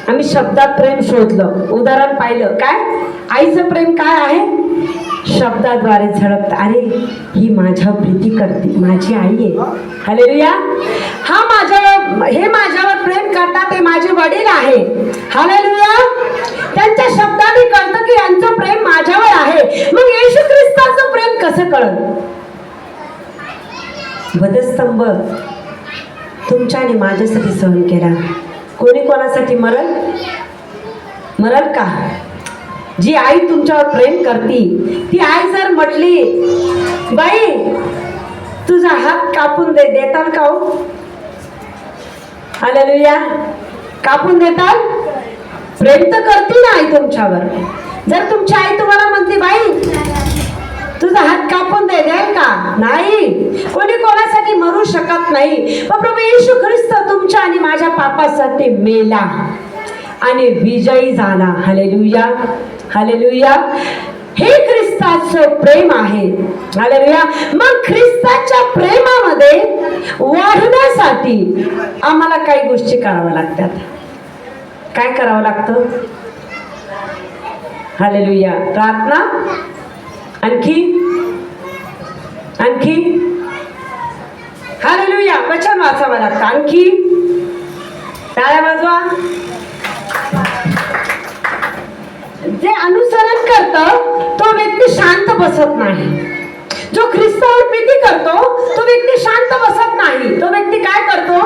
आम्ही शब्दात प्रेम शोधलं, उदाहरण पाहिलं. काय आईचं प्रेम काय आहे? शब्दाद्वारे झळकत. अरे ही माझ्यावर प्रीती करते, माझी आई आहे. हालेलुया. हे माझ्यावर प्रेम करतात, ते माझे वडील आहे. हालेलुया. त्यांच्या शब्दाने कळतं की यांचं प्रेम माझ्यावर आहे. मग येशू ख्रिस्ताचं प्रेम कसं कळत? वधस्तंभ तुमच्या आणि माझ्यासाठी सहन केला. कोणी कोणासाठी मरल का? जी आई तुमच्यावर प्रेम करती, ती आई जर म्हटली बाई तुझा हात कापून देताल का हो? हालेलुया. कापून देताल? प्रेम तर करते ना आई तुमच्यावर. जर तुमची आई तुम्हाला म्हणते बाई तुझा हात कापून द्याल का? नाही. कोणी कोणासाठी मरू शकत नाही. पण प्रभू येशू ख्रिस्त तुमच्या आणि माझ्या पापासाठी मेला आणि विजयी झाला. हालेलुया. हालेलुया. हे ख्रिस्ताचं प्रेम आहे. हालेलुया. मग ख्रिस्ताच्या प्रेमामध्ये वाढण्यासाठी आम्हाला काही गोष्टी कराव्या लागतात. काय करावं लागतं? हालेलुया. प्रार्थना. आणखी हालेलुया. वचन वाचावं लागतं. आणखी टाळ्या वाजवा. जे अनुसरण करतं तो व्यक्ती शांत बसत नाही. जो ख्रिस्तावर प्रीती करतो तो व्यक्ती शांत बसत नाही. तो व्यक्ती काय करतो?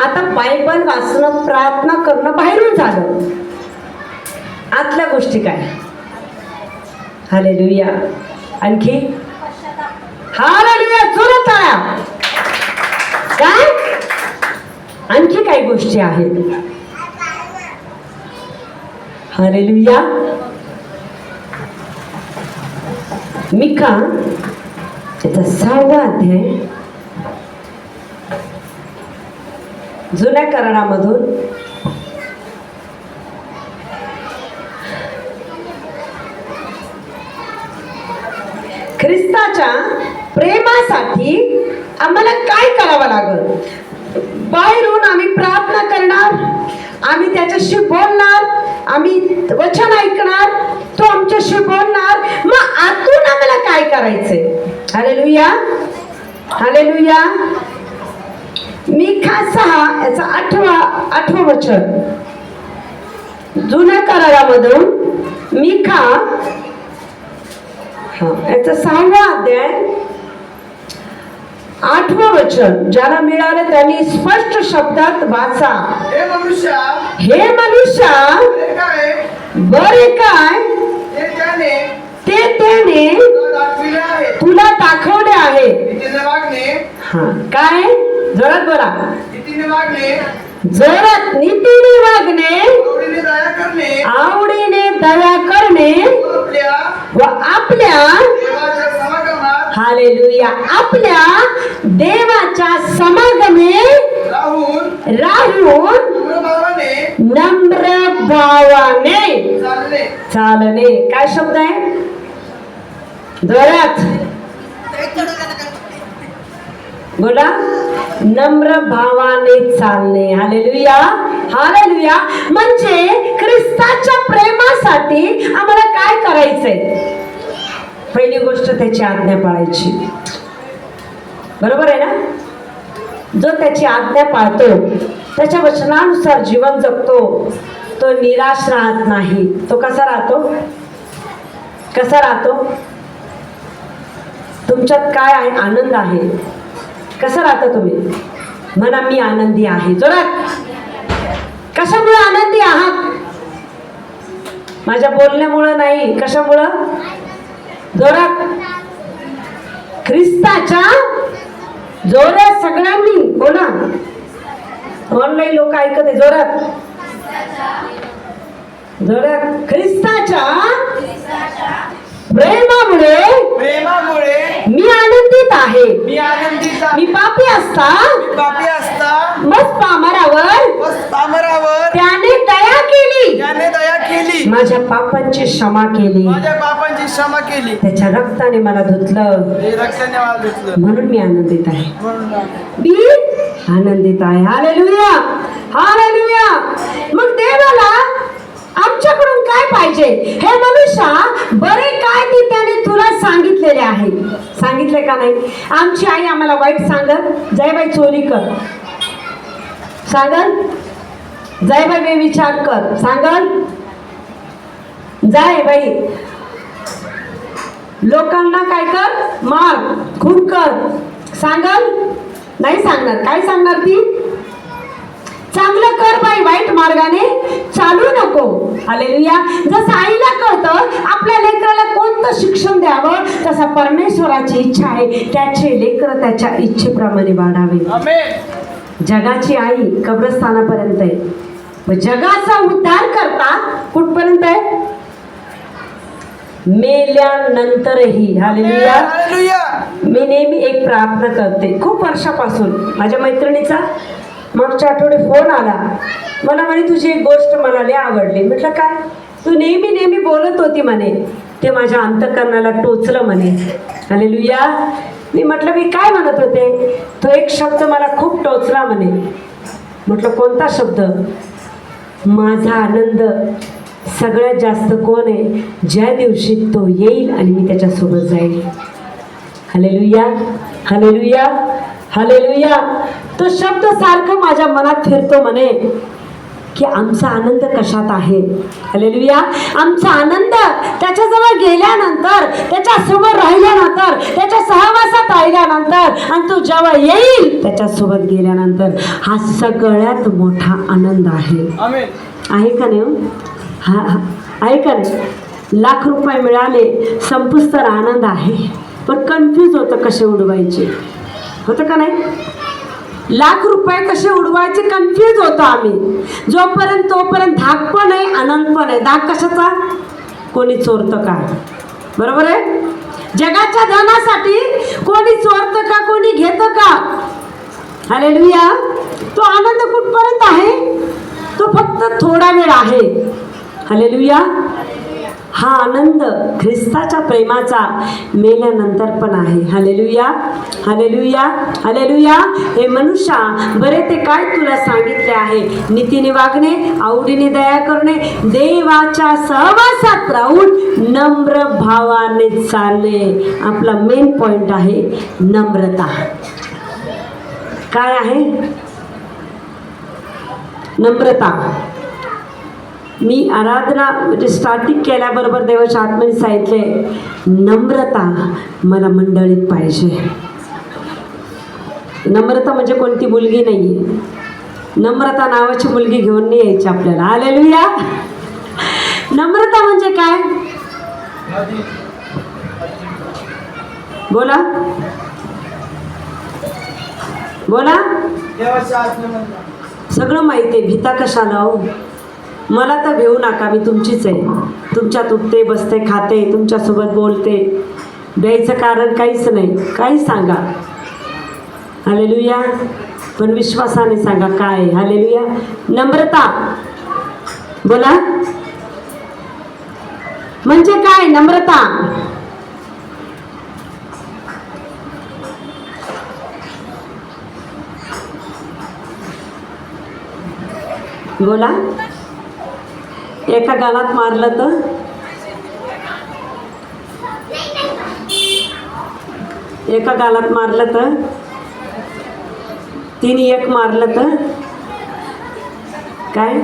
आता बायबल वाचणं, प्रार्थना करणं बाहेरून झालं. आतल्या गोष्टी काय? हालेलुया. आणखी हालेलुया. जोरात टाळ्या. काय? आणखी काही गोष्टी आहेत. हालेलुया. मिका याचा 6वा अध्याय जुन्या करारामधून ख्रिस्ताच्या प्रेमासाठी आम्हाला काय करावं लागेल? बाहेरून आम्ही प्रार्थना करणार, आम्ही त्याच्याशी बोलणार, आम्ही वचन ऐकणार, तो आमच्याशी बोलणार. मग आतून आम्हाला काय करायचंय? हालेलुया. हालेलुया. मिका 6 याचा 8वं वचन जुन्या करारामधून मिका याचा 6वा अध्याय 8वं वचन. ज्याला मिळालं त्यांनी स्पष्ट शब्दात वाचा. हे मनुष्या बरे काय ते त्याने तुला दाखवले आहे. काय? जोरात बोला. जोरात. नीतीने वागणे, आवडीने दया करणे व आपल्या हालेलुया आपल्या देवाच्या समागमे राहून नम्र भावाने चालणे. काय शब्द आहे? जोरात बोला. नम्र भावाने चालणे. हालेलुया. हालेलुया. म्हणजे ख्रिस्ताच्या प्रेमासाठी आम्हाला काय करायचंय? पहिली गोष्ट त्याची आज्ञा पाळायची. बरोबर आहे ना? जो त्याची आज्ञा पाळतो, त्याच्या वचनानुसार जीवन जगतो, तो निराश राहत नाही. तो कसा राहतो? तुमच्यात काय आहे? आनंद आहे. कसं राहता तुम्ही? म्हणा मी आनंदी आहे. जोरात. कशामुळे आनंदी आहात? माझ्या बोलण्यामुळे नाही. कशामुळं? जोरात. ख्रिस्ताच्या. जोरात सगळ्यांनी बोला. ऑनलाईन लोक ऐकत आहे. जोरात. ख्रिस्ताच्या प्रेमामुळे मी आनंदित आहे. मी पापी असता मस्त पामरावर त्याने दया केली माझ्या पापांची क्षमा केली, माझ्या पापांची क्षमा केली, त्याच्या रक्ताने मला धुतलं, हे रक्ताने मला धुतलं, म्हणून मी आनंदित आहे. म्हणून मी आनंदित आहे. Hallelujah, hallelujah. मग देवाला आमच्याकडून काय पाहिजे? हे मनुष्या बरे काय ते त्याने तुला सांगितलेले आहे. सांगितले का नाही? आमची आई आम्हाला वाईट सांगत, जयबाई चोरी कर सांगल, जयबाई बेविचार कर सांगल, जाय बाई लोकांना काय कर, मार खून कर सांगल, नाही सांगणार. काय सांगणार ती? चांगलं कर बाई, वाईट मार्गाने चालू नको. हालेलुया. जसं आईला कळतं आपल्या लेकराला कोणतं शिक्षण द्यावं, तसा परमेश्वराची इच्छा आहे त्याचे लेकर त्याच्या इच्छेप्रमाणे वाढावे. आमेन. जगाची आई कब्रस्थानापर्यंत आहे, पण जगाचा उद्धार करता कुठपर्यंत आहे? मेल्यानंतरही. हालेलुया. हालेलुया. मी नेहमी एक प्रार्थना करते, खूप वर्षापासून. माझ्या मैत्रिणीचा मागच्या आठवडे फोन आला, मला म्हणे तुझी एक गोष्ट मला लय आवडली. म्हटलं काय? तू नेहमी नेहमी बोलत होती म्हणे, ते माझ्या अंतःकरणाला टोचलं म्हणे. हालेलुया. मी म्हटलं मी काय म्हणत होते? तो एक शब्द मला खूप टोचला म्हणे. म्हटलं कोणता शब्द? माझा आनंद सगळ्यात जास्त कोण आहे? ज्या दिवशी तो येईल आणि मी त्याच्यासोबत जाईल. Hallelujah, hallelujah, hallelujah. तो शब्द सारखं माझ्या मनात फिरतो म्हणे की आमचा आनंद कशात आहे? हालेलुया. आमचा आनंद त्याच्याजवळ गेल्यानंतर, त्याच्यासमोर राहिल्यानंतर, त्याच्या सहवासात राहिल्यानंतर आणि तो जेव्हा येईल त्याच्यासोबत गेल्यानंतर, हा सगळ्यात मोठा आनंद आहे. आमेन. आहे का नाही? हा, आहे का नाही? लाख रुपये मिळाले संपुष्तर आनंद आहे, पण कन्फ्यूज होतं कसे उडवायचे. होतं का नाही? लाख रुपये कसे उडवायचे कन्फ्यूज होतो आम्ही. जोपर्यंत तोपर्यंत धाक पण आहे, आनंद पण आहे. धाक कशाचा? कोणी चोरतं का? बरोबर आहे. जगाच्या धनासाठी कोणी चोरतं का? कोणी घेतं का? हालेलुया. तो आनंद कुठपर्यंत आहे? तो फक्त थोडा वेळ आहे. हालेलुया. हा आनंद ख्रिस्ताच्या प्रेमाचा मेल्यानंतर पण आहे. Hallelujah, hallelujah, hallelujah. हे मनुष्या बरे ते काय तुला सांगितले आहे? नीतीने वागणे, आवडीने दया करणे, देवाच्या सहवासात राहून नम्र भावाने चालणे. आपला मेन पॉइंट आहे नम्रता. काय आहे? नम्रता. मी आराधना म्हणजे स्टार्टिंग केल्याबरोबर देवाच्या आत्म्याने सांगितले, नम्रता मला मंडळीत पाहिजे. नम्रता म्हणजे कोणती मुलगी नाही आहे. नम्रता नावाची मुलगी घेऊन नाही यायची आपल्याला. हालेलुया. नम्रता म्हणजे काय? बोला बोला. देवाच्या आत्म्यामध्ये सगळं माहिती आहे. भीता कशाला हो? मला तर भेऊ नका, मी तुमचीच आहे. तुमच्यात उठते, बसते, खाते, तुमच्यासोबत बोलते. द्यायचं कारण काहीच नाही. काही सांगा. हालेलुया. पण विश्वासाने सांगा काय? हालेलुया. नम्रता. बोला. म्हणजे काय नम्रता? बोला. एका गालात मारलं तर एका गालात मारलं तर तिने एक मारलं तर काय?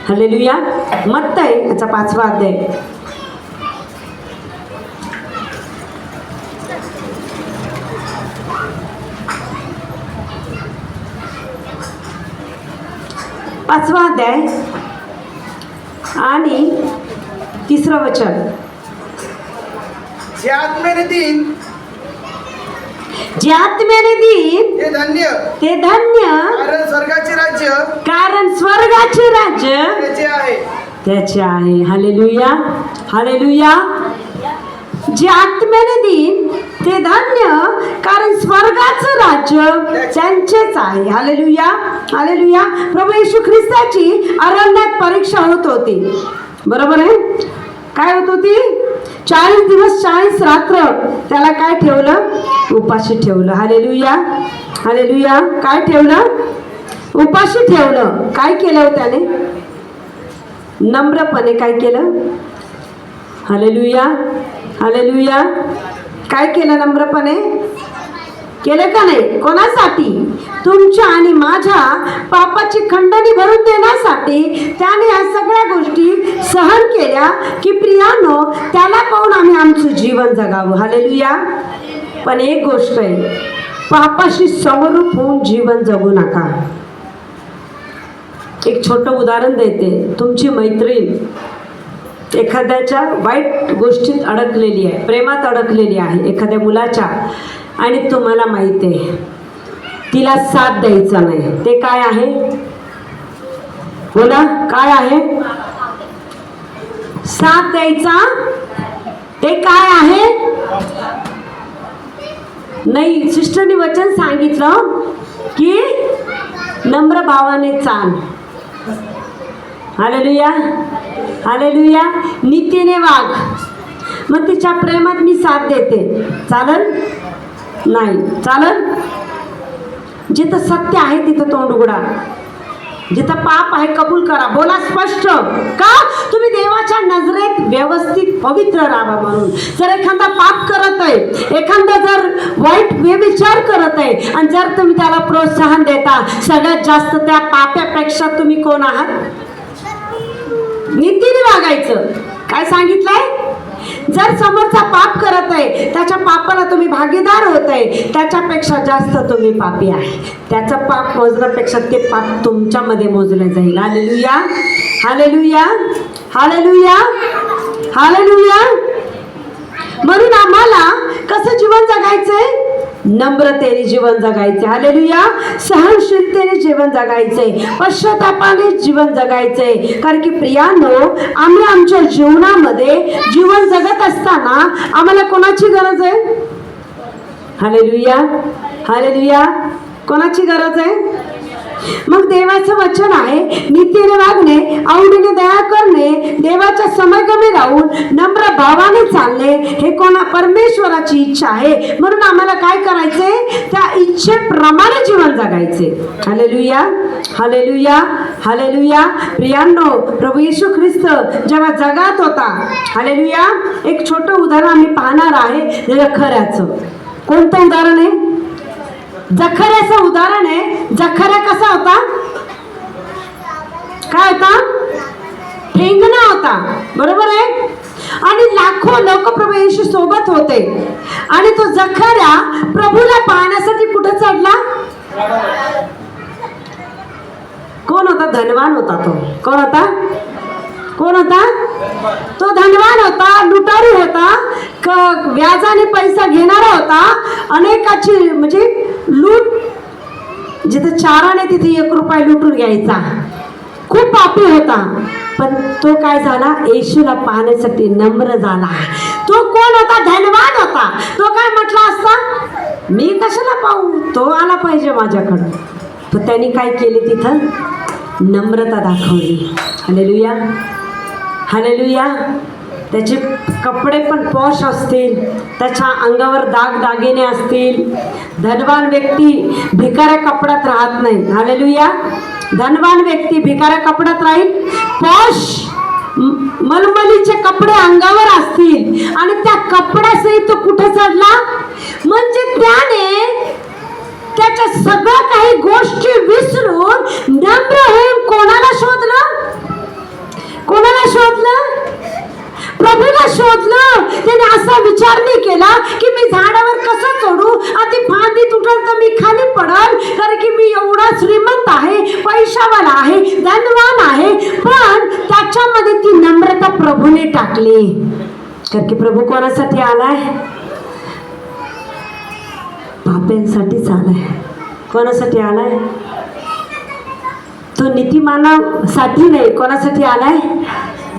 हालेलुया. मत्त आहे याचा 5वा अध्याय. पाचवा अध्याय आणि 3रं वचन. जे आत्म्याने देईन जे आत्म्याने देईन ते धन्य, ते धन्य, कारण स्वर्गाचे राज्य कारण स्वर्गाचे राज्य त्याचे आहे. त्याचे आहे. Hallelujah, hallelujah. जे आत्म्याने देईन ते धन्य, कारण स्वर्गाचं राज्य त्यांचेच आहे. Hallelujah, hallelujah. प्रभू येशू ख्रिस्ताची अरण्यात परीक्षा होत होती, बरोबर आहे? काय होत होती? 40 दिवस 40 रात्र त्याला काय ठेवलं? उपाशी ठेवलं. Hallelujah, hallelujah. काय ठेवलं? उपाशी ठेवलं. काय केलं त्याने? नम्रपणे काय केलं? Hallelujah, hallelujah. काय केलं? नम्रपणे केलं का नाही? कोणासाठी? तुमच्या आणि माझ्या पापाची खंडणी भरून देण्यासाठी त्याने ह्या सगळ्या गोष्टी सहन केल्या की प्रियानो त्याला पाहून आम्ही आमचं जीवन जगावं. हालेलुया. पण एक गोष्ट आहे, पापाशी समरूप होऊन जीवन जगू नका. एक छोटं उदाहरण देते. तुमची मैत्रीण एखाद्याच्या वाईट गोष्टीत अडकलेली आहे, प्रेमात अडकलेली आहे एखाद्या मुलाच्या, आणि तुम्हाला माहिती आहे तिला साथ द्यायचा नाही. ते काय आहे? बोला, काय आहे? साथ द्यायचा. ते काय आहे? नाही, सिस्टरनी वचन सांगितलं की नम्र भावाने चाल. Hallelujah, hallelujah. नीतीने वाग. मग तिच्या प्रेमात मी साथ देते, चालल? नाही चालल. जिथं सत्य आहे तिथं तोंड उघडा, जिथं पाप आहे कबूल करा. बोला स्पष्ट. का? तुम्ही देवाच्या नजरेत व्यवस्थित पवित्र राहा म्हणून. जर एखादा पाप करत आहे, एखादा जर वाईट व्यभिचार करत आहे आणि जर तुम्ही त्याला प्रोत्साहन देता, सगळ्यात जास्त त्या पाप्यापेक्षा तुम्ही कोण आहात? नीतीने वागायचं. काय सांगितलंय? जर समोरचा पाप करत आहे, त्याच्या पापाला तुम्ही भागीदार होत आहे, त्याच्यापेक्षा जास्त तुम्ही पापी आहे. त्याचं पाप मोजण्यापेक्षा ते पाप तुमच्यामध्ये मोजलं जाईल. Hallelujah, hallelujah, hallelujah, hallelujah. म्हणून आम्हाला कसं जीवन जगायचंय? नम्रतेने जीवन जगायचे. हालेलुया. सहनशीलतेने जीवन जगायचंय, पश्चातापाने जीवन जगायचंय. कारण की प्रियानो, आम्ही आमच्या जीवनामध्ये जीवन जगत असताना आम्हाला कोणाची गरज आहे? Hallelujah, hallelujah. कोणाची गरज आहे? मग देवाचं वचन आहे नीतीने वागणे, आवडीने दया करणे, देवाच्या समयगमी राहून नम्र भावाने चालणे, हे कोणा परमेश्वराची इच्छा आहे. म्हणून आम्हाला काय करायचे? त्या इच्छेप्रमाणे जीवन जगायचे. Hallelujah, hallelujah, hallelujah. प्रियांनो, प्रभू येशू ख्रिस्त जेव्हा जगात होता, हालेलुया, एक छोटं उदाहरण आम्ही पाहणार आहे जखऱ्याचं. कोणतं उदाहरण आहे? जखऱ्याचं उदाहरण आहे. जखऱ्या कसा होता? काय होता? ठेंगणा होता, बरोबर आहे? आणि लाखो लोक प्रभू येशू सोबत होते, आणि तो जखऱ्या प्रभूला पाहण्यासाठी कुठे चढला? कोण होता? धनवान होता तो. कोण होता? कोण होता? तो धनवान होता, लुटारू होता, व्याजाने पैसा घेणारा होता, अनेकाची म्हणजे लूट, जिथे चाराने तिथे 1 रुपया लुटून घ्यायचा. खूप पापी होता. पण तो काय झाला? येशूला पाहण्यासाठी नम्र झाला. तो कोण होता? धनवान होता. तो काय म्हटला असता? मी कशाला पाहू, तो आला पाहिजे माझ्याकडं. तर त्यांनी काय केले? तिथं नम्रता दाखवली. Hallelujah, hallelujah. त्याचे कपडे पण पॉश असतील, त्याच्या अंगावर दागदागिने असतील. धनवान व्यक्ती भिकाऱ्या कपड्यात राहत नाही. हालेलुया. धनवान व्यक्ती भिकाऱ्या कपड्यात राहील, पॉश मलमलीचे कपडे अंगावर असतील, आणि त्या कपड्यासहित तो कुठे चढला? म्हणजे त्याने त्याच्या सगळ्या काही गोष्टी विसरून नम्र होऊन कोणाला शोधलं? कोणाला शोधलं? प्रभूला शोधलं. त्याने असा विचार नाही केला की मी झाडावर कसं चढू, आधी फांदी तुटल तर मी खाली पडल, कारण की मी एवढा श्रीमंत आहे, पैशावाला आहे, धनवान आहे. पण त्याच्यामध्ये ती नम्रता प्रभूने टाकली. कारण की प्रभू कोणासाठी आलाय? पाप्यांसाठीच आलाय. कोणासाठी आलाय? तो नीतिमानासाठी नाही. कोणासाठी आलाय?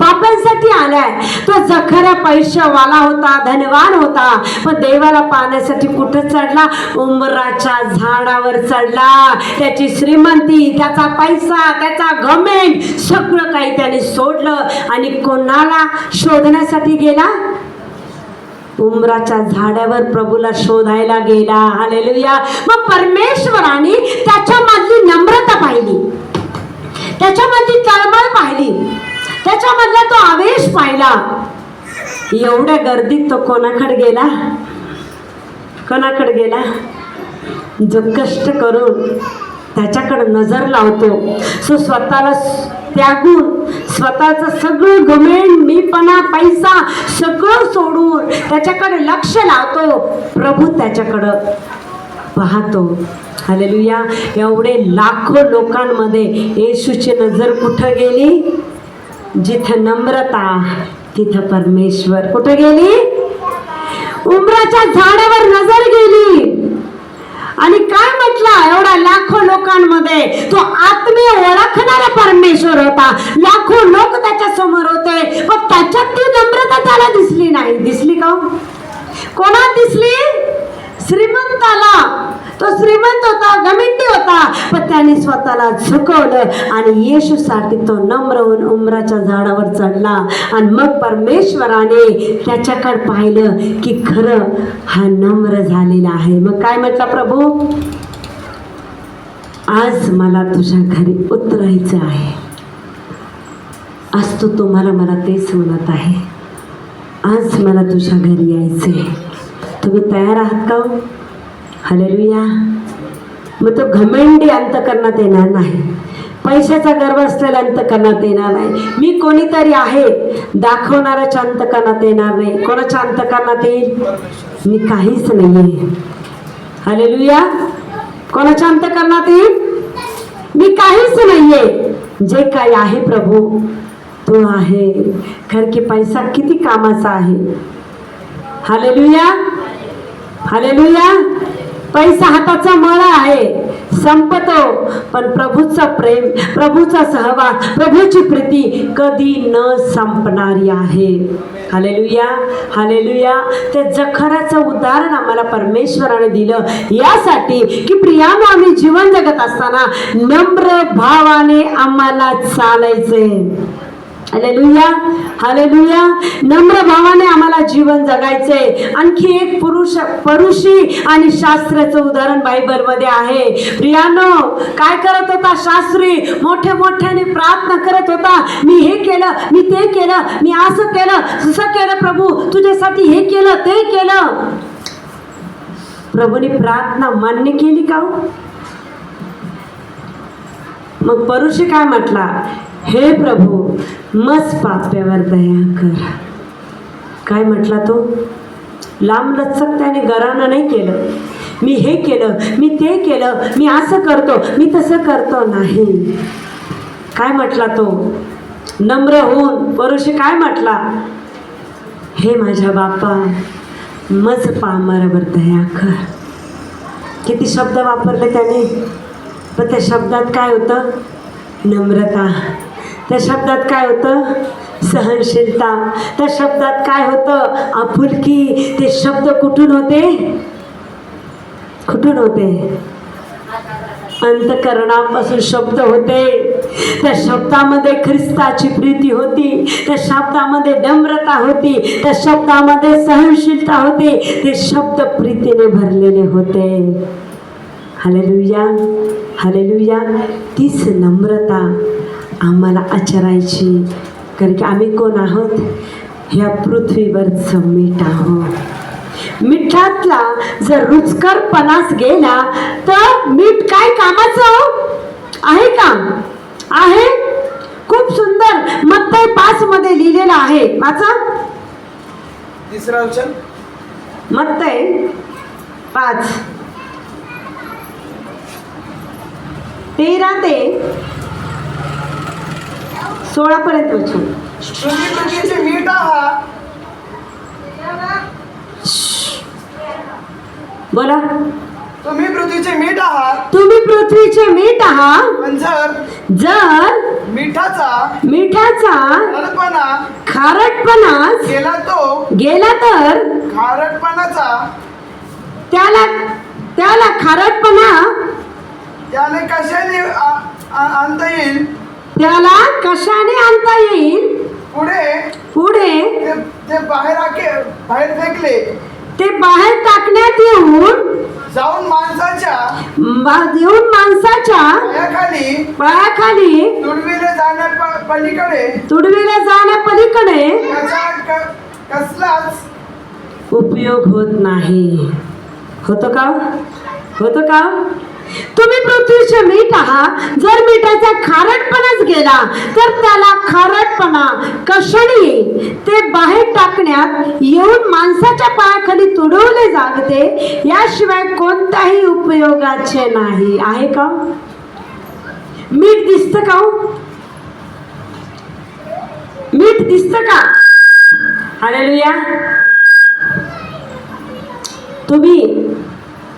पापांसाठी आलाय. तो जखरा पैशावाला होता, धनवान होता, पण देवाला पाहण्यासाठी कुठं चढला? उंबराच्या झाडावर चढला. त्याची श्रीमंती, त्याचा पैसा, त्याचा घमेंड सगळं काही त्याने सोडलं आणि कोणाला शोधण्यासाठी गेला? उंबराच्या झाडावर प्रभूला शोधायला गेला. हालेलुया. मग परमेश्वराने त्याच्यामधली नम्रता पाहिली, त्याच्यामधली तळमळ पाहिली, त्याच्यामधला तो आवेश पाहिला. एवढ्या गर्दीत तो कोणाकडे गेला? कोणाकडे गेला? जो कष्ट करून त्याच्याकडे नजर लावतो, सो स्वतःला त्यागून, स्वतःचं सगळं घमेंड, मीपणा, पैसा सगळं सोडून त्याच्याकडे लक्ष लावतो. प्रभू त्याच्याकडं पाहतो. हालेलुया. एवढे लाखो लोकांमध्ये येशूची नजर कुठं गेली? जिथं नम्रता तिथं परमेश्वर. कुठं गेली? उंबराच्या झाडावर नजर गेली. आणि काय म्हटलं? एवढ्या लाखो लोकांमध्ये तो आत्मीय ओळखणारा परमेश्वर होता. लाखो लोक त्याच्या समोर होते, पण त्याच्यात ती नम्रता त्याला दिसली नाही. दिसली का? कोणात दिसली? श्रीमंताला. तो श्रीमंत होता, घमंडी होता, पण त्याने स्वतःला झुकवलं आणि येशूसाठी तो नम्र होऊन उंबराच्या झाडावर चढला. आणि मग परमेश्वराने त्याच्याकडे पाहिलं की खरं हा नम्र झालेला आहे. मग काय म्हटलं प्रभू? आज मला तुझ्या घरी उतरायचं आहे. आज तो तुम्हाला मला तेच म्हणत आहे, आज मला तुझ्या घरी यायचंय. तुम्ही तयार आहात का? हालेलुया. मग तो घमेंडी अंतकरणात येणार नाही, पैशाचा गर्व असलेला अंतकरणात येणार नाही, मी कोणीतरी आहे दाखवणाऱ्याच्या अंतकरणात येणार नाही. कोणाच्या अंतकरणात येईल? मी काहीच नाही आहे. हालेलुया. कोणाच्या अंतकरणात येईल? मी काहीच नाहीये. जे काही आहे प्रभू तो आहे. कारण की पैसा किती कामाचा आहे. हालेलुया. हालेलुया. पैसा हाताचा मळा आहे, संपतो, पण प्रभूचं प्रेम, प्रभूचा सहवास, प्रभूची प्रीती कधी न संपणारी आहे. हालेलुया. हालेलुया. ते जखराचं उदाहरण आम्हाला परमेश्वराने दिलं यासाठी की प्रियानो, आम्ही जीवन जगत असताना नम्र भावाने आम्हाला चालायचे. हालेलुया. हालेलुया. नम्र भावाने आम्हाला जीवन जगायचे. आणखी एक परुषी आणि शास्त्राचं उदाहरण बायबलमध्ये आहे. प्रियानो, काय करत होता शास्त्री? मोठे मोठ्याने प्रार्थना करत होता. मी हे केलं, मी ते केलं, मी असं केलं, तसं केलं, प्रभू तुझ्यासाठी हे केलं, ते केलं. प्रभूने प्रार्थना मान्य केली का? मग परुषी काय म्हटला? हे प्रभू, मज पाप्यावर दया कर. काय म्हटला तो? लांबलचक त्याने घरानं नाही केलं. मी हे केलं, मी ते केलं, मी असं करतो, मी तसं करतो नाही. काय म्हटला तो? नम्र होऊन परुषी काय म्हटला? हे माझ्या बापा, मज पामरावर दया कर. किती शब्द वापरले त्याने, पण त्या शब्दात काय होतं? नम्रता. त्या शब्दात काय होतं? सहनशीलता. त्या शब्दात काय होतं? आपुलकी. ते शब्द कुठून होते? कुठून होते? अंतकरणापासून शब्द होते. त्या शब्दामध्ये ख्रिस्ताची प्रीती होती, त्या शब्दामध्ये नम्रता होती, त्या शब्दामध्ये सहनशीलता होती. ते शब्द प्रीतीने भरलेले होते. हालेलुया. हालेलुया. तीच नम्रता आम्हाला आचरायची. कारण की आम्ही कोण आहोत? ह्या पृथ्वीवरचं मीठ आहोत. मिठातला जर रुचकरपणाच गेला तर मीठ काय कामाचं आहे का? आहे. खूप सुंदर मत्तई 5 मध्ये लिहिलेलं आहे. वाचा. तिसरा वचन. मत्तई 5 13 ते 16 पर्यंत वचन. तुम्ही पृथ्वीचे मीठ आहात. बोला. तुम्ही पृथ्वीचे मीठ आहात. तुम्ही पृथ्वीचे मीठ आहात. पण जर मिठाचा खारटपणा गेला तर त्याला खारटपणा त्याने कशाने आणता येईल. पुढे ते बाहेर फेकले. ते बाहेर टाकण्यात येऊन जाऊन माणसाच्या पायाखाली तुडविले जाण्यापलीकडे कसलाच उपयोग होत नाही. होतो का? तुम्ही पृथ्वीचे मीठ आहात. जर मिठाचा खारटपणाच गेला तर त्याला खारटपणा कशाने येईल. ते बाहेर टाकण्यात येऊन माणसाच्या पायाखाली तुडवले जाते. याशिवाय कोणत्याही उपयोगाचे नाही. आहे का? मीठ दिसतं का? मीठ दिसतं का? हालेलुया. तुम्ही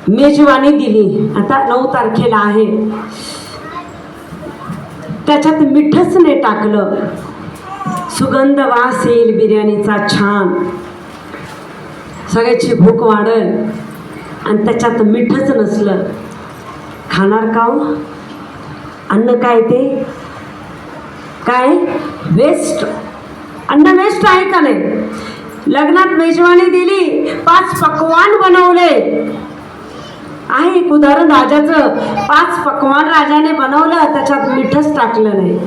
मेजवानी दिली, आता 9 तारखेला आहे, त्याच्यात मीठच नाही टाकलं. सुगंध वास येईल बिर्याणीचा छान, सगळ्याची भूक वाढेल, आणि त्याच्यात मीठच नसलं, खाणार का हो? अन्न काय ते? काय वेस्ट? अन्न वेस्ट आहे का नाही? लग्नात मेजवानी दिली, 5 पक्वान बनवले. आहे एक उदाहरण राजाचं. 5 पक्वान राजाने बनवलं, त्याच्यात मीठच टाकलं नाही.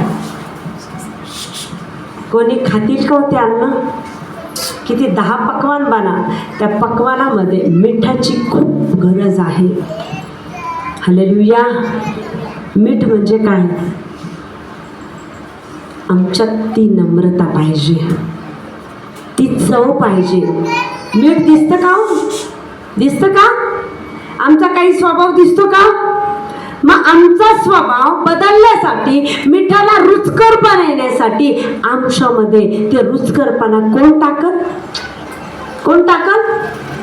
कोणी खातील का होते अन्न? किती 10 पक्वान बना, त्या पक्वानामध्ये मिठाची खूप गरज आहे. हालेलुया. मीठ म्हणजे काय? आमच्यात ती नम्रता पाहिजे, ती चव पाहिजे. मीठ दिसतं का? दिसतं का? आमचा काही स्वभाव दिसतो का? मग आमचा स्वभाव बदलण्यासाठी, मिठाला रुचकर बनवण्यासाठी आमच्यामध्ये ते रुचकरपणा कोण टाकत?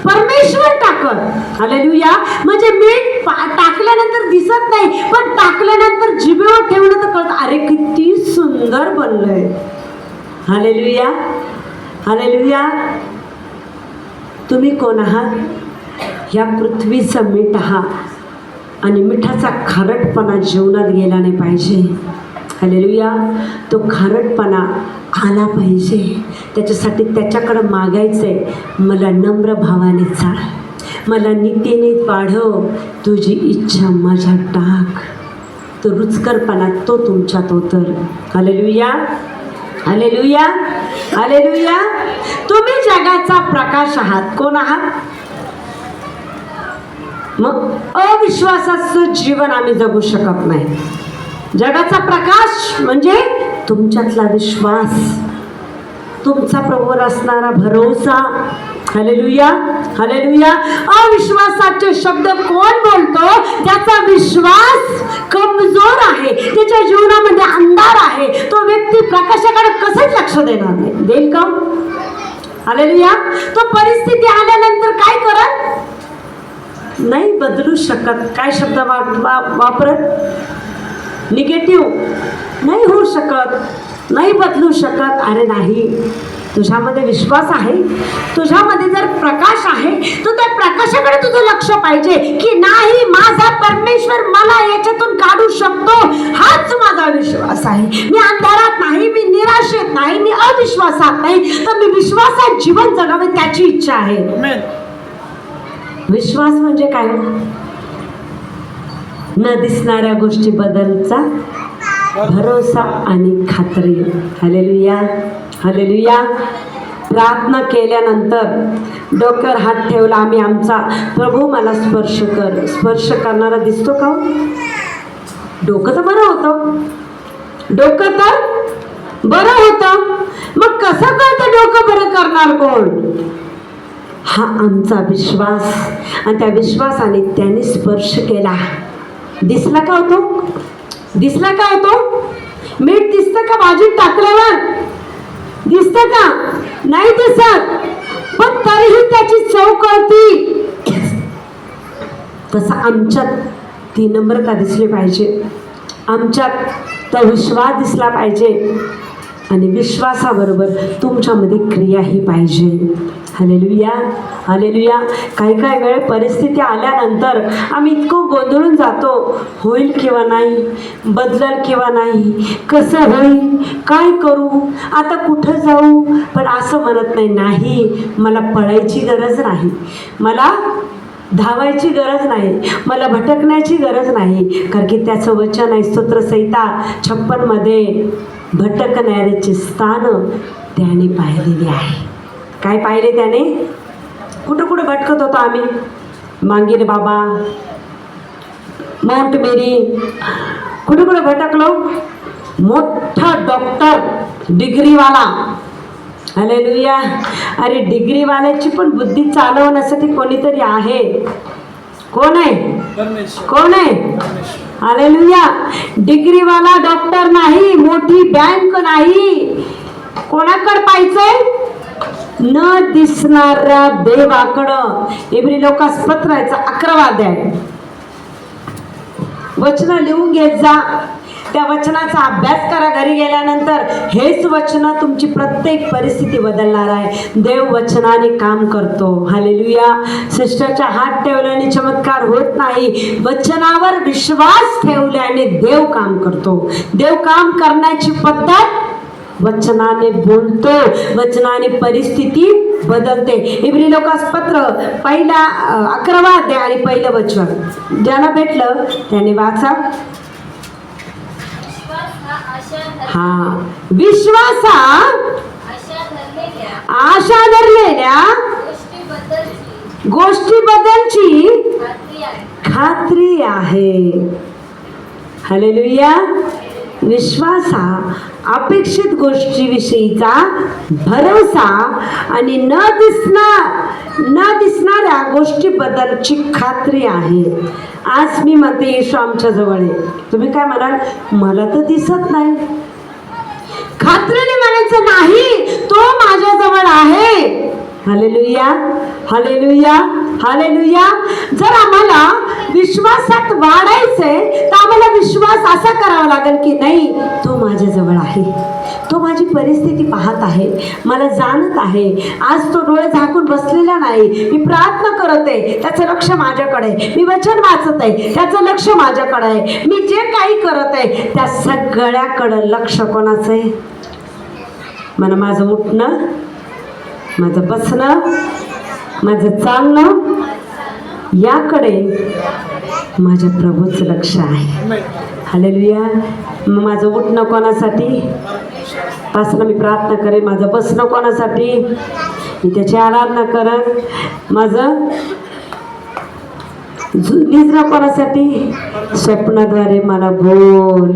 परमेश्वर टाकत. हालेलुया. म्हणजे मीठ टाकल्यानंतर दिसत नाही, पण टाकल्यानंतर जिभेवर ठेवलं तर कळतं, अरे किती सुंदर बनलंय. हालेलुया. हालेलुया. तुम्ही कोण आहात? ह्या पृथ्वीचं मीठ आहात, आणि मिठाचा खारटपणा जीवनात गेला नाही पाहिजे. हालेलुया. तो खारटपणा आला पाहिजे. त्याच्यासाठी त्याच्याकडं मागायचंय, मला नम्र भावाने चाल, मला नीतीने वाढव, तुझी इच्छा माझ्यात टाक. तो रुचकरपणा तो तुमच्यात उतर. हालेलुया. हालेलुया. हालेलुया. तुम्ही जगाचा प्रकाश आहात. कोण आहात? मग अविश्वासाचं जीवन आम्ही जगू शकत नाही. जगाचा प्रकाश म्हणजे तुमच्यातला विश्वास, तुमचा प्रभूवर असणारा भरोसा. हालेलुया. हालेलुया. अविश्वासाचे शब्द कोण बोलतो? ज्याचा विश्वास कमजोर आहे, त्याच्या जीवनामध्ये अंधार आहे, तो व्यक्ती प्रकाशाकडे कसंच लक्ष देणार नाही. देईल का? हालेलुया. तो परिस्थिती आल्यानंतर काय करत नाही, बदलू शकत. काय शब्द वापरत? निगेटिव्ह नाही होऊ शकत, नाही बदलू शकत. अरे नाही, तुझ्यामध्ये विश्वास आहे, तुझ्यामध्ये जर प्रकाश आहे, तर त्या प्रकाशाकडे तुझं लक्ष पाहिजे की नाही, माझा परमेश्वर मला याच्यातून काढू शकतो, हाच माझा विश्वास आहे. मी अंधारात नाही, मी निराशेत नाही, मी अविश्वासात नाही, तर मी विश्वासात जीवन जगावे त्याची इच्छा आहे. विश्वास म्हणजे काय? न दिसणाऱ्या गोष्टीबद्दलचा भरोसा आणि खात्री. हालेलुया. हालेलुया. प्रार्थना केल्यानंतर डोक्यावर हात ठेवला आम्ही, आमचा प्रभू मला स्पर्श कर. स्पर्श करणारा दिसतो का? डोकं तर बरं होतं, डोकं तर बरं होतं. मग कसं कळतं डोकं बरं करणार कोण? हा आमचा विश्वास, आणि त्या विश्वासाने त्याने स्पर्श केला. दिसला का होतो? दिसला का होतो? मीठ दिसतं का भाजीत टाकल्यावर? दिसतं का? नाही दिसत, पण तरीही त्याची चव कळती. तसं आमच्यात ती नम्रता दिसली पाहिजे, आमच्यात तो विश्वास दिसला पाहिजे आणि विश्वासाबरोबर तुमच्यामध्ये क्रियाही पाहिजे. Hallelujah, hallelujah. काही वेळ परिस्थिती आल्यानंतर आम्ही इतकं गोंधळून जातो, होईल किंवा नाही, बदलल किंवा नाही, कसं होईल, काय करू, आता कुठं जाऊ. पण असं म्हणत नाही, मला पळायची गरज नाही, मला धावायची गरज नाही, मला भटकण्याची गरज नाही. कारण की त्याचं वचन आहे स्तोत्रसंहिता 56 मध्ये, भटकणाऱ्याचे स्थान त्याने पाहिलेले आहे. काय पाहिले त्याने? कुठं कुठं भटकत होतो आम्ही? मांगीर बाबा, माउंट मेरी, कुठं कुठं भटकलो? मोठा डॉक्टर, डिग्रीवाला. हालेलुया. अरे डिग्रीवाल्याची पण बुद्धी चालवण्यासाठी कोणीतरी आहे. कोण आहे? कोण आहे? हालेलुया. डिग्रीवाला डॉक्टर नाही, मोठी बँक नाही. कोणाकडे पाहिजे? न दिसणाऱ्या देवाकडं. इब्री लोकास पत्राचा 11 अध्याय. वचन लिहून घेत जा, त्या वचनाचा अभ्यास करा घरी गेल्यानंतर. हेच वचन तुमची प्रत्येक परिस्थिती बदलणार आहे. देव वचनाने काम करतो. हालेलुया. सिस्टरच्या हात ठेवल्याने चमत्कार होत नाही, वचनावर विश्वास ठेवल्याने देव काम करतो. देव काम करण्याची पद्धत वचनाने बोलतो, वचनाने परिस्थिती बदलते. इब्री लोकास पत्र 11 अध्याय आणि 1 वचन. ज्याला भेटलं त्याने वाचा. हा, विश्वास हा आशा धरलेल्या गोष्टीबद्दलची खात्री आहे. हालेलुया. विश्वास हा अपेक्षित गोष्टीविषयीचा भरोसा आणि न दिसणाऱ्या गोष्टीबद्दलची खात्री आहे. आज मी म्हणते येशू आमच्या जवळ आहे. तुम्ही काय म्हणाल? मला तर दिसत नाही. खात्रीने म्हणायचं नाही, तो माझ्या जवळ आहे. Hallelujah, hallelujah, hallelujah. जर आम्हाला विश्वासात वाढायचंय तर आम्हाला विश्वास असा करावा लागेल की नाही, तो माझ्या जवळ आहे, तो माझी परिस्थिती पाहत आहे, मला जाणत आहे. आज तो डोळे झाकून बसलेला नाही, मी प्रार्थना करत आहे, त्याचं लक्ष माझ्याकडे आहे. मी वचन वाचत आहे, त्याचं लक्ष माझ्याकडे आहे. मी जे काही करत आहे त्या सगळ्याकडं लक्ष कोणाचं आहे? मला माझं उठणं, माझं बसणं, माझं चालणं याकडे माझ्या प्रभूचं लक्ष आहे. हालेलुया. माझं उठणं कोणासाठी? पासनं मी प्रार्थना करेन. माझं बसणं कोणासाठी? मी त्याची आराधना करत. माझं निजणं कोणासाठी? स्वप्नाद्वारे मला बोल.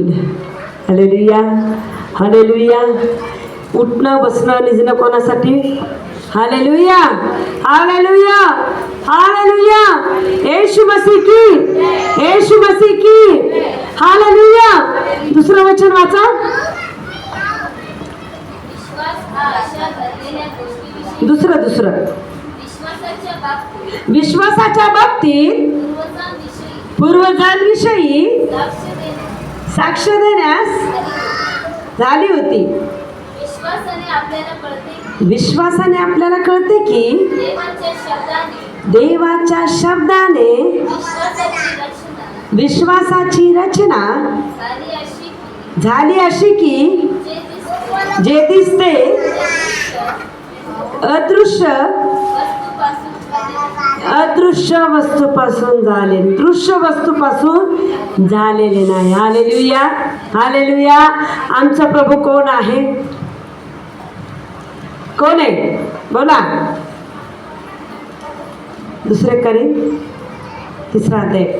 Hallelujah, hallelujah. उठणं, बसणं, निजणं कोणासाठी? Hallelujah, hallelujah, hallelujah. येशू मसीह की, येशू मसीह की. हालेलुया. दुसरं वचन वाचा. दुसरं विश्वासाच्या बाबतीत पूर्वजांविषयी साक्ष देण्यास झाली होती. विश्वासाने आपल्याला कळते की देवाच्या शब्दाने विश्वासाची रचना झाली अशी की जे दिसते अदृश्य वस्तूपासून झाले, दृश्य वस्तूपासून झालेले नाही. Hallelujah, hallelujah. आमचा प्रभू कोण आहे? कोण आहे? बोला. दुसरे करीन 3 अध्याय.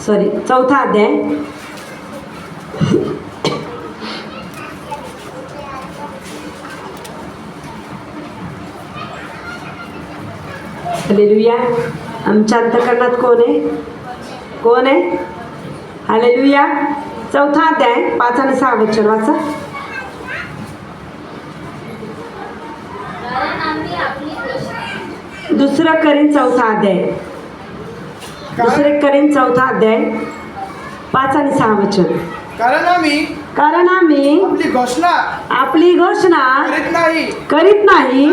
सॉरी 4 अध्याय. हालेलुया. आमच्या अंतःकरणात कोण आहे? कोण आहे? हालेलुया. 4 अध्याय 5 आणि 6 वचन वाचा. दुसरं करीन चौथा अध्याय. दुसरे करीन चौथा अध्याय 5 आणि 6 वचन. कारण आम्ही आपली घोषणा करीत नाही करीत नाही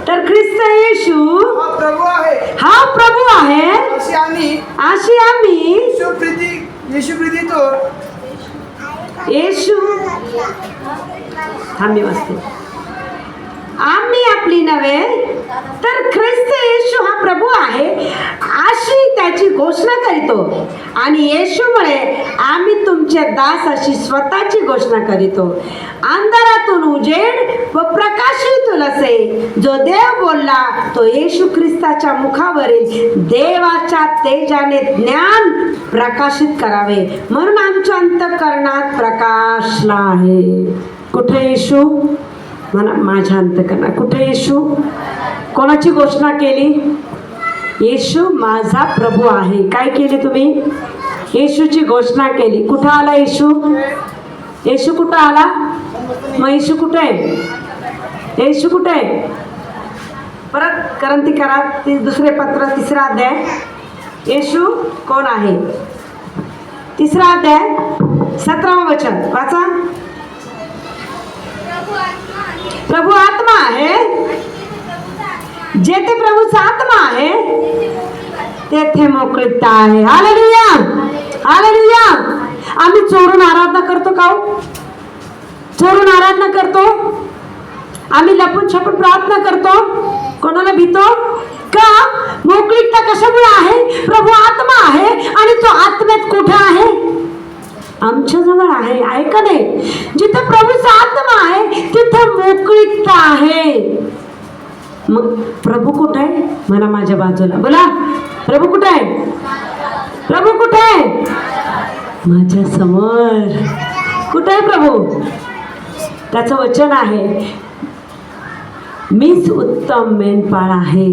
तर ख्रिस्त येशू हा प्रभू आहे अशी आम्ही येशू प्रीतीतो येशू थांबी वाजते. आम्ही आपली नव्हे तर ख्रिस्त येशू हा प्रभू आहे अशी त्याची घोषणा करीतो आणि येशूमुळे आम्ही तुमचे दास अशी स्वतःची घोषणा करीतो. अंधारातून उजेड व प्रकाशित असे जो देव बोलला तो येशू ख्रिस्ताच्या मुखावरील देवाच्या तेजाने ज्ञान प्रकाशित करावे म्हणून आमच्या अंतःकरणात प्रकाशला आहे. कुठे येशू? म्हणा माझ्या अंतःकरणात. कुठे येशू? कोणाची घोषणा केली? येशू माझा प्रभू आहे. काय केली तुम्ही? येशूची घोषणा केली. कुठं आला येशू? येशू कुठं आला? मग येशू कुठे आहे? येशू कुठे आहे? परत करंती करा दुसरे पत्र 3रा अध्याय. येशू कोण आहे? 3रा अध्याय 17वं वचन वाचा. प्रभू आत्मा आहे. जेथे प्रभूचा आत्मा आहे तेथे मोकळीकता आहे. Hallelujah hallelujah. आम्ही चोरून आराधना करतो का? चोरून आराधना करतो? आम्ही लपून छपून प्रार्थना करतो? कोणाला भीतो का? मोकळीकता कशामुळे आहे? प्रभू आत्मा आहे आणि तो आत्म्यात कुठे आहे? आमच्या जवळ आहे. आहे का नाही? जिथे प्रभूचा आत्मा आहे तिथे मोकळीकता आहे. मग प्रभू कुठे आहे? म्हणा माझ्या बाजूला. बोला प्रभू कुठे आहे? प्रभू कुठे आहे? माझ्या समोर. कुठे आहे प्रभू? त्याचं वचन आहे मीच उत्तम मेंढपाळ आहे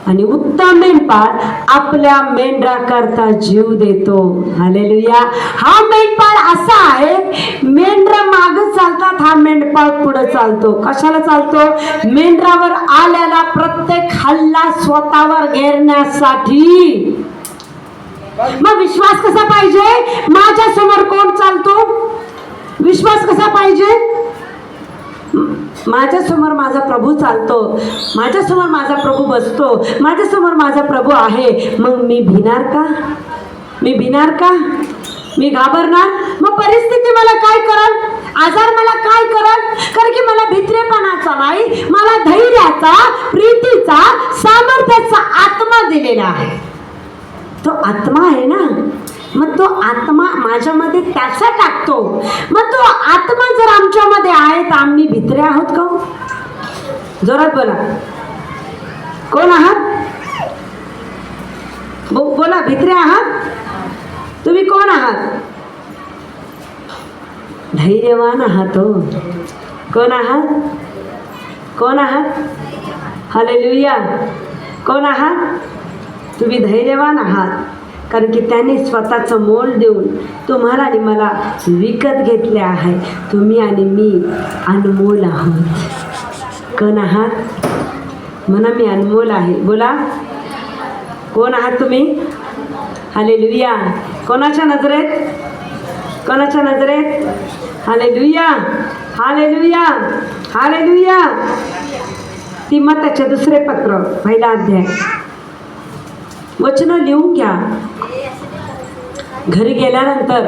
आणि उत्तम मेंढपाळ आपल्या मेंढराकरता जीव देतो. हालेलुया. हा मेंढपाळ असा आहे, मेंढरा मागे चालतात, हा मेंढपाळ पुढे चालतो. कशाला चालतो? मेंढरावर आलेला प्रत्येक हल्ला स्वतःवर घेरण्यासाठी. मग विश्वास कसा पाहिजे? माझ्या समोर कोण चालतो? विश्वास कसा पाहिजे? माझ्यासमोर माझा प्रभू चालतो, माझ्यासमोर माझा प्रभू बसतो, माझ्यासमोर माझा प्रभू आहे. मग मी भिणार का? मी भिणार का? मी घाबरणार? मग परिस्थिती मला काय करल? आजार मला काय करल? कारण की मला भित्रेपणाचा नाही, मला धैर्याचा, प्रीतीचा, सामर्थ्याचा आत्मा दिलेला आहे. तो आत्मा आहे ना, मग तो आत्मा माझ्यामध्ये त्याचा टाकतो. मग तो आत्मा जर आमच्यामध्ये आहे तर आम्ही भित्रे आहोत का? जोरात बोला. कोण आहात? बोला. भित्रे आहात? तुम्ही कोण आहात? धैर्यवान आहात. हो. कोण आहात? कोण आहात? हालेलुया. कोण आहात? तुम्ही धैर्यवान आहात, कारण की त्याने स्वतःचं मोल देऊन तुम्हाला आणि मला विकत घेतले आहे. तुम्ही आणि मी अनमोल आहोत. कोण आहात? म्हणा मी अनमोल आहे. बोला कोण आहात तुम्ही? हालेलुया. कोणाच्या नजरेत? कोणाच्या नजरेत? Hallelujah hallelujah hallelujah. तीमोथेचे दुसरे पत्र 1 अध्याय. वचनं लिहून घ्या. घरी गेल्यानंतर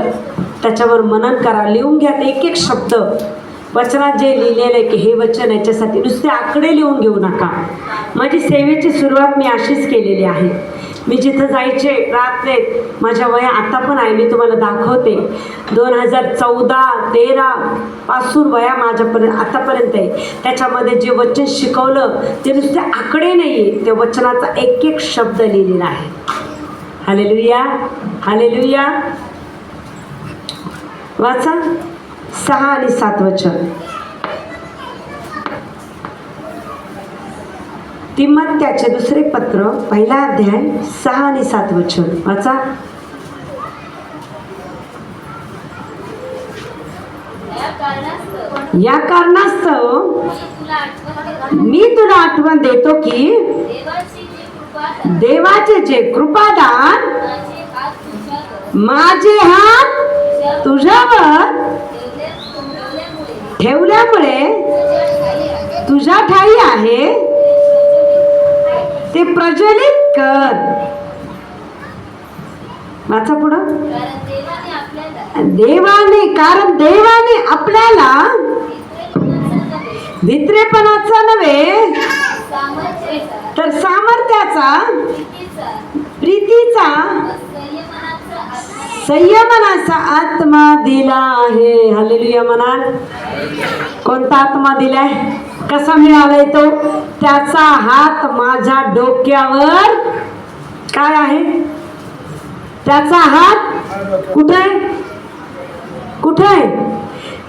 त्याच्यावर मनन करा. लिहून घ्या एक एक शब्द. वचनात जे लिहिलेलं आहे की हे वचन याच्यासाठी नुसते आकडे लिहून घेऊ नका. माझी सेवेची सुरुवात मी अशीच केलेली आहे. मी जिथं जायचे रात्रीत, माझ्या वया आता पण आहे, मी तुम्हाला दाखवते. 2014-13 पासून वया माझ्यापर्यंत आतापर्यंत आहे. त्याच्यामध्ये जे वचन शिकवलं ते नुसते आकडे नाही आहे, त्या वचनाचा एक एक शब्द लिहिलेला आहे. Hallelujah hallelujah. वाचा 6 आणि 7 वचन. तीमोथेचे दुसरे पत्र 1 अध्याय 6 आणि 7 वचन वाचा. या कारणास्तव मी तुला आठवण देतो की देवाचे जे कृपादान माझे हात तुझ्यावर ठेवल्यामुळे तुझ्या ठाई आहे ते प्रज्वलित कर. वाचा पुढं. कारण देवाने आपल्याला भित्रेपणाचा नव्हे तर सामर्थ्याचा, प्रीतीचा, संयमनाचा आत्मा दिला आहे. हालेलुया म्हणा. कोणता आत्मा दिलाय? कसा मिळालाय तो? त्याचा हात माझ्या डोक्यावर काय आहे? त्याचा हात कुठे? कुठे?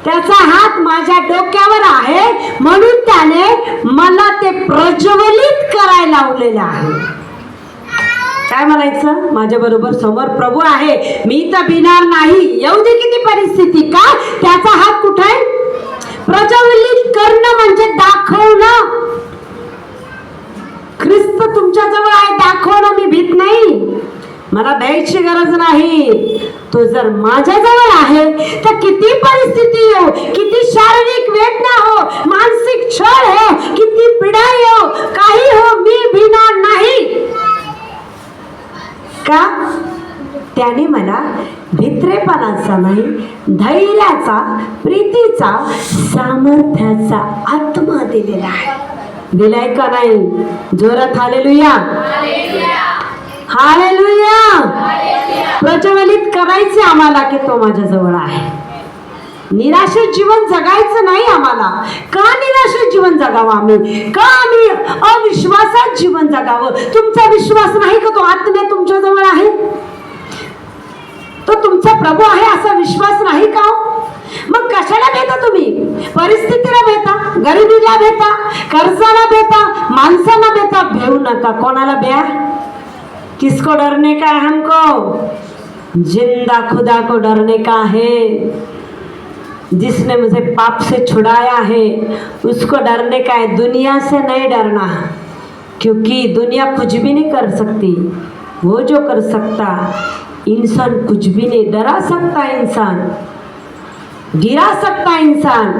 त्याचा हात माझ्या डोक्यावर आहे, म्हणून त्याने मला ते प्रज्वलित करायला लावलेलं आहे. काय म्हणायचं? माझ्या बरोबर समोर प्रभू आहे, मी तर भिणार नाही. येऊ दे किती परिस्थिती. का? त्याचा हात कुठे? प्रज्वलित करणं म्हणजे दाखवणं. ख्रिस्त तुमच्या जवळ आहे, दाखवणं. मी भीत नाही, मला भ्यायची गरज नाही. तो जर माझ्या जवळ आहे तर किती परिस्थिती हो, किती शारीरिक वेदना हो, मानसिक छळ हो, किती पीडाई हो, काही हो, मी भिणार नाही. का? त्याने मला भित्रेपणाचा नाही, धैर्याचा, प्रीतीचा, सामर्थ्याचा आत्मा दिलेला आहे. दिलाय का नाही? जोरात हालेलुया. हालेलुया. प्रज्वलित करायचे आम्हाला की तो माझ्या जवळ आहे. निराशेत जीवन जगायचं नाही आम्हाला. का निराशेत जीवन जगावं आम्ही? का आम्ही अविश्वासात जीवन जगावं? तुमचा विश्वास नाही का तो आत्मा तुमच्या जवळ आहे? तो तुमचा प्रभू आहे असा विश्वास नाही का? मग कशाला भेटा तुम्ही? परिस्थितीला भेटा, गरिबीला भेटा, कर्जाला भेटा, माणसाला भेटा. भेऊ नका. कोणाला भ्या? किसको डरने का है हमको? जिंदा खुदा को डरने का है. जिसने मुझे पाप से छुड़ाया है उसको डरने का है. दुनिया से नहीं डरना, क्योंकि दुनिया कुछ भी नहीं कर सकती. वो जो कर सकता, इंसान कुछ भी नहीं. डरा सकता इंसान, गिरा सकता इंसान,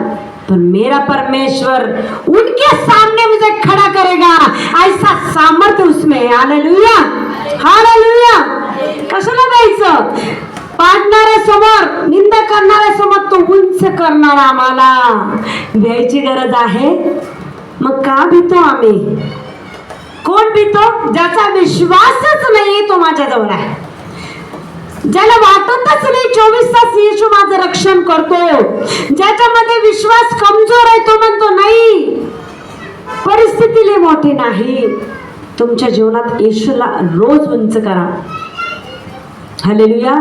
पर मेरा परमेश्वर उनके सामने मुझे खड़ा करेगा. ऐसा सामर्थ्य उसमें है. हालेलुया. हालेलुया. कशाला द्यायचं? पाडणाऱ्या समोर, निंदा करणाऱ्या समोर तो उंच करणारा आम्हाला द्यायची गरज आहे. मग का भीतो आम्ही? कोण भीतो? ज्याचा विश्वासच नाही तो माझ्या जवळ आहे. ज्याला वाटतच नाही 24 तास येशू माझं रक्षण करतो, ज्याच्यामध्ये विश्वास कमजोर आहे, तो म्हणतो नाही, परिस्थिती लई मोठी नाही. तुमच्या जीवनात येशूला रोज उंच करा. हालेलुया.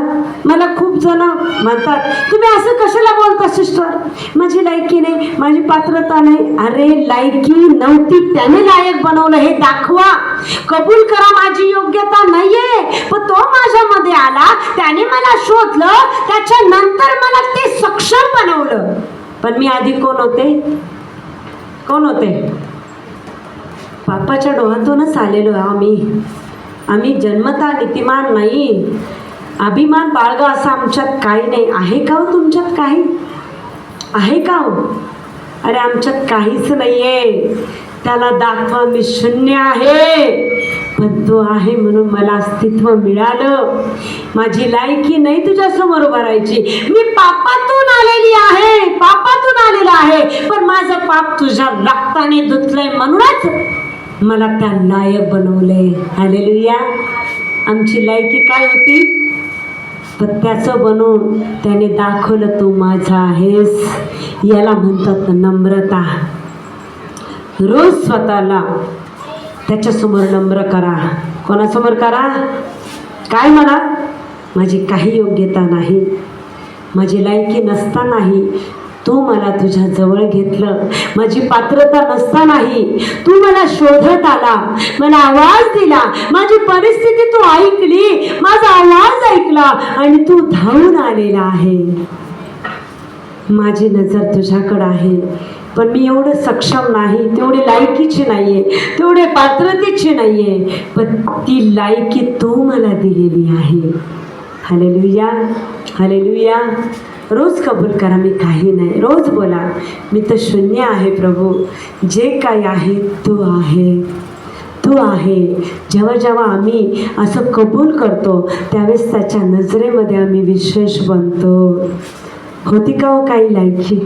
मला खूप जण म्हणतात, तुम्ही असं कशाला बोलता सिस्टर? माझी लायकी नाही, माझी पात्रता नाही. अरे लायकी नव्हती, त्याने लायक बनवलं हे दाखवा. कबूल करा माझी योग्यता नाहीये, पण तो माझ्यामध्ये आला, त्याने मला शोधलं, त्याच्यानंतर मला ते सक्षम बनवलं. पण मी आधी कोण होते? कोण होते? पापाच्या डोहातूनच आलेलो आम्ही जन्मता नीतिमान नाही. अभिमान बाळगा असं आमच्यात काही नाही. आहे का हो तुमच्यात काही? आहे का हो? अरे आमच्यात काहीच नाहीये. त्याला दाखवा मी शून्य आहे, पण तो आहे म्हणून मला अस्तित्व मिळालं. माझी लायकी नाही तुझ्यासमोर उभं राहायची. मी पापातून आलेली आहे, पापातून आलेला आहे, पण माझं पाप तुझ्या रक्ताने धुतलंय म्हणूनच मला त्या लायक बनवलंय. हालेलुया. आमची लायकी काय होती? पत्त्याचं बनवून त्याने दाखवलं तू माझा आहेस. याला म्हणतात नम्रता. रोज स्वतःला त्याच्यासमोर नम्र करा. कोणासमोर करा? काय म्हणा? माझी काही योग्यता नाही, माझी लायकी नसतानाही तू मला तुझ्या जवळ घेतलं. माझी पात्रता नसतानाही तू मला शोधत आला, मला आवाज दिला, माझी परिस्थिती तू ऐकली, माझा आवाज ऐकला आणि तू धावून आलेला आहे. माझी नजर तुझ्याकडं आहे, पण मी एवढं सक्षम नाही, तेवढी लायकीची नाही आहे, तेवढे पात्रतेची नाही आहे, पण ती लायकी तू मला दिलेली आहे. Hallelujah, hallelujah. रोज कबूल करा, मी काही नाही. रोज बोला, मी तर शून्य आहे प्रभू, जे काही आहे तू आहे, तू आहे. जेव्हा जेव्हा आम्ही असं कबूल करतो त्यावेळेस त्याच्या नजरेमध्ये आम्ही विशेष बनतो. होती का हो काही लायकी?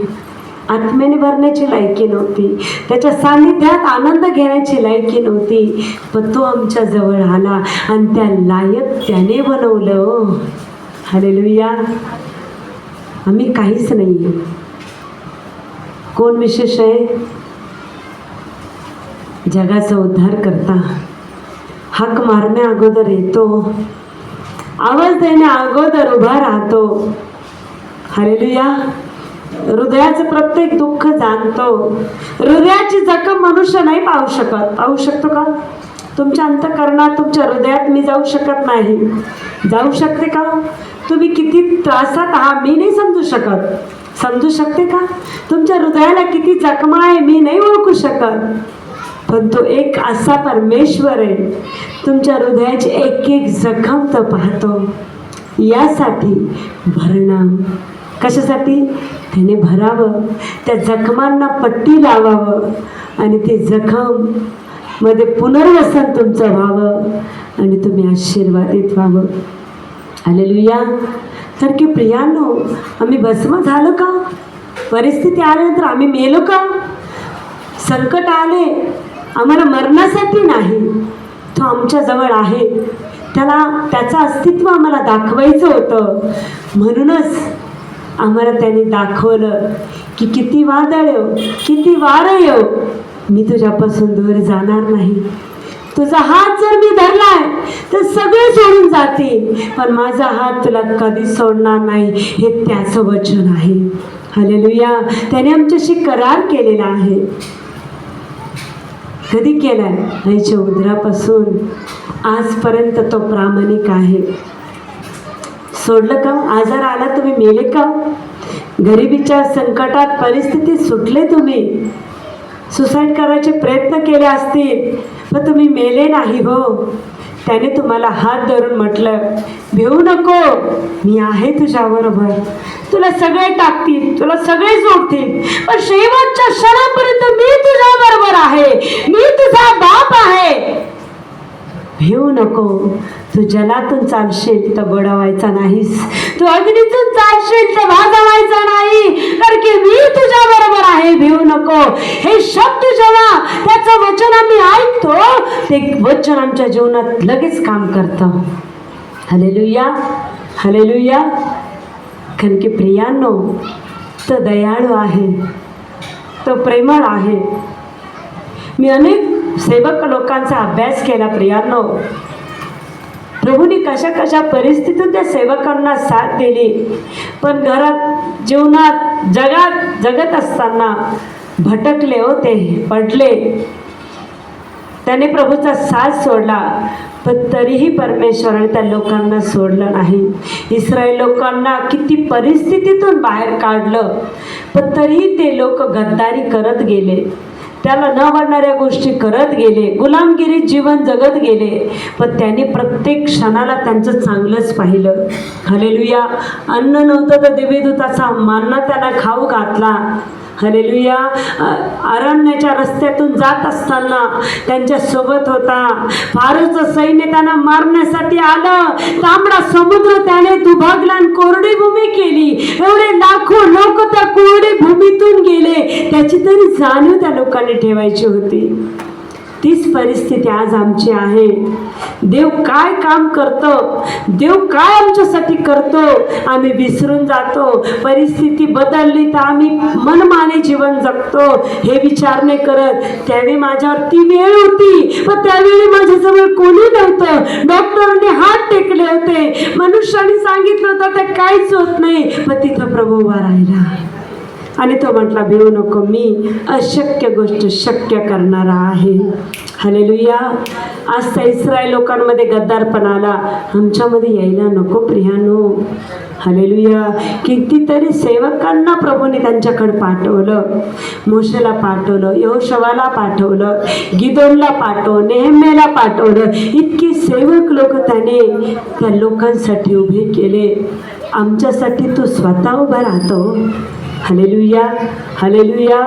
आत्म्याने भरण्याची लायकी नव्हती, त्याच्या सान्निध्यात आनंद घेण्याची लायकी नव्हती, पण तो आमच्या जवळ आला आणि त्या लायक त्याने बनवलं. हालेलुया. आम्ही काहीच नाही आहे. कोण विशेष आहे? जगाचा उद्धार करता हाक मारण्या अगोदर येतो, आवाज देण्या अगोदर उभा राहतो. हालेलुया. हृदयाचं प्रत्येक दुःख जाणतो. हृदयाची जखम मनुष्य नाही पाहू शकत. पाहू शकतो का? तुमच्या अंतःकरणात, तुमच्या हृदयात मी जाऊ शकत नाही. जाऊ शकते का? तुम्ही किती त्रासात आहात मी नाही समजू शकत. समजू शकते का? तुमच्या हृदयाला किती जखमा आहे मी नाही ओळखू शकत. पण तो एक असा परमेश्वर आहे, तुमच्या हृदयाची एक एक जखम तो पाहतो. यासाठी भरणं. कशासाठी? त्याने भरावं, त्या जखमांना पट्टी लावावं आणि ते जखम मध्ये पुनर्वसन तुमचं व्हावं आणि तुम्ही आशीर्वादित व्हावं. हालेलुया. तर की प्रियांनो, आम्ही भस्म झालो का? परिस्थिती आल्यानंतर आम्ही मेलो का? संकट आले, आम्हाला मरण्यासाठी नाही, तो आमच्याजवळ आहे. त्याचं अस्तित्व आम्हाला दाखवायचं होतं. म्हणूनच आम्हाला त्याने दाखवलं की किती वादळ येऊ, किती वारं येऊ, मी तुझ्यापासून दूर जाणार नाही. तुझा हात जर मी धरलाय तर सगळे सोडून जातील, पण माझा हात तुला कधी सोडणार नाही, हे त्याचं वचन आहे. हालेलुया. त्याने आमच्याशी करार केलेला आहे. कधी केलाय? आईच्या उदरापासून आजपर्यंत तो प्रामाणिक आहे. सोडलं का? आजार आला तुम्ही मेले का? गरिबीच्या संकटात परिस्थितीत सुटले तुम्ही, सुसाईड करायचे प्रयत्न केले असतील, पण तुम्ही मेले नाही हो. त्याने तुम्हाला हात धरून म्हटलं, भिवू नको, मी आहे तुझ्याबरोबर. तुला सगळे टाकतील, तुला सगळे सोडतील, पण शेवटच्या क्षणापर्यंत मी तुझ्याबरोबर आहे, मी तुझा बाप आहे. भिवू नको. तू जलातून चालशील तर बुडवायचा नाहीस, तू अग्नीतून चालशील तर भाजवायचा नाही, कारण की मी तुझ्या बरोबर आहे. भिवू नको. हे शब्द जेव्हा त्याचं वचन आम्ही ऐकतो, ते वचन आमच्या जीवनात लगेच काम करतं. Hallelujah, hallelujah. कारण की प्रियांनो, तो दयाळू आहे, तो प्रेमळ आहे. मी अनेक सेवक लोकांचा अभ्यास केला प्रियांनो. प्रभूने कशा कशा परिस्थितीतून त्या सेवकांना साथ दिली, पण घरात, जीवनात, जगात जगत असताना भटकले होते, पडले. त्याने प्रभूचा साथ सोडला, पण तरीही परमेश्वराने त्या लोकांना सोडलं नाही. इस्रायल लोकांना किती परिस्थितीतून बाहेर काढलं, पण तरीही ते लोक गद्दारी करत गेले, त्याला न आवडणाऱ्या गोष्टी करत गेले, गुलामगिरीत जीवन जगत गेले, पण त्यांनी प्रत्येक क्षणाला त्यांचं चांगलंच पाहिलं. हालेलुया. अन्न नव्हतं तर देवदूताचा मान्ना त्यांना खाऊ घातला. हालेलुया. अरण्याच्या रस्त्यातून जात असताना त्यांच्या सोबत होता. फारोचं सैन्य त्यांना मारण्यासाठी आलं, तांबडा समुद्र त्याने दुभागला आणि कोरडी भूमी केली. एवढे लाखो लोक त्या कोरडी भूमीतून गेले, त्याची तरी जाणीव त्या लोकांनी ठेवायची होती. तीच परिस्थिती आज आमची आहे. देव काय काम करतो, देव काय आमच्यासाठी करतो, आम्ही विसरून जातो. परिस्थिती बदलली तर आम्ही मनमाने जीवन जगतो, हे विचार नाही करत. त्यावेळी माझ्यावर ती वेळ होती, पण त्यावेळी माझ्याजवळ कोणी नव्हतं. डॉक्टरांनी हात टेकले होते, मनुष्याने सांगितलं होतं ते काहीच होत नाही, पण तिथं प्रभू उभा राहिला. आणि तो म्हटला, भिवू नको, मी अशक्य गोष्ट शक्य करणारा आहे. हालेलुया. आज त्या इस्रायल लोकांमध्ये गद्दारपणा आला, आमच्यामध्ये यायला नको प्रियानो. हालेलुया. कितीतरी सेवकांना प्रभूने त्यांच्याकडे पाठवलं. मोशेला पाठवलं, यहोशवाला पाठवलं, गिदोनला पाठवलं, नेहम्याला पाठवलं. इतकी सेवक लोक त्याने त्या लोकांसाठी उभे केले. आमच्यासाठी तू स्वतः उभा राहतो. Hallelujah, hallelujah.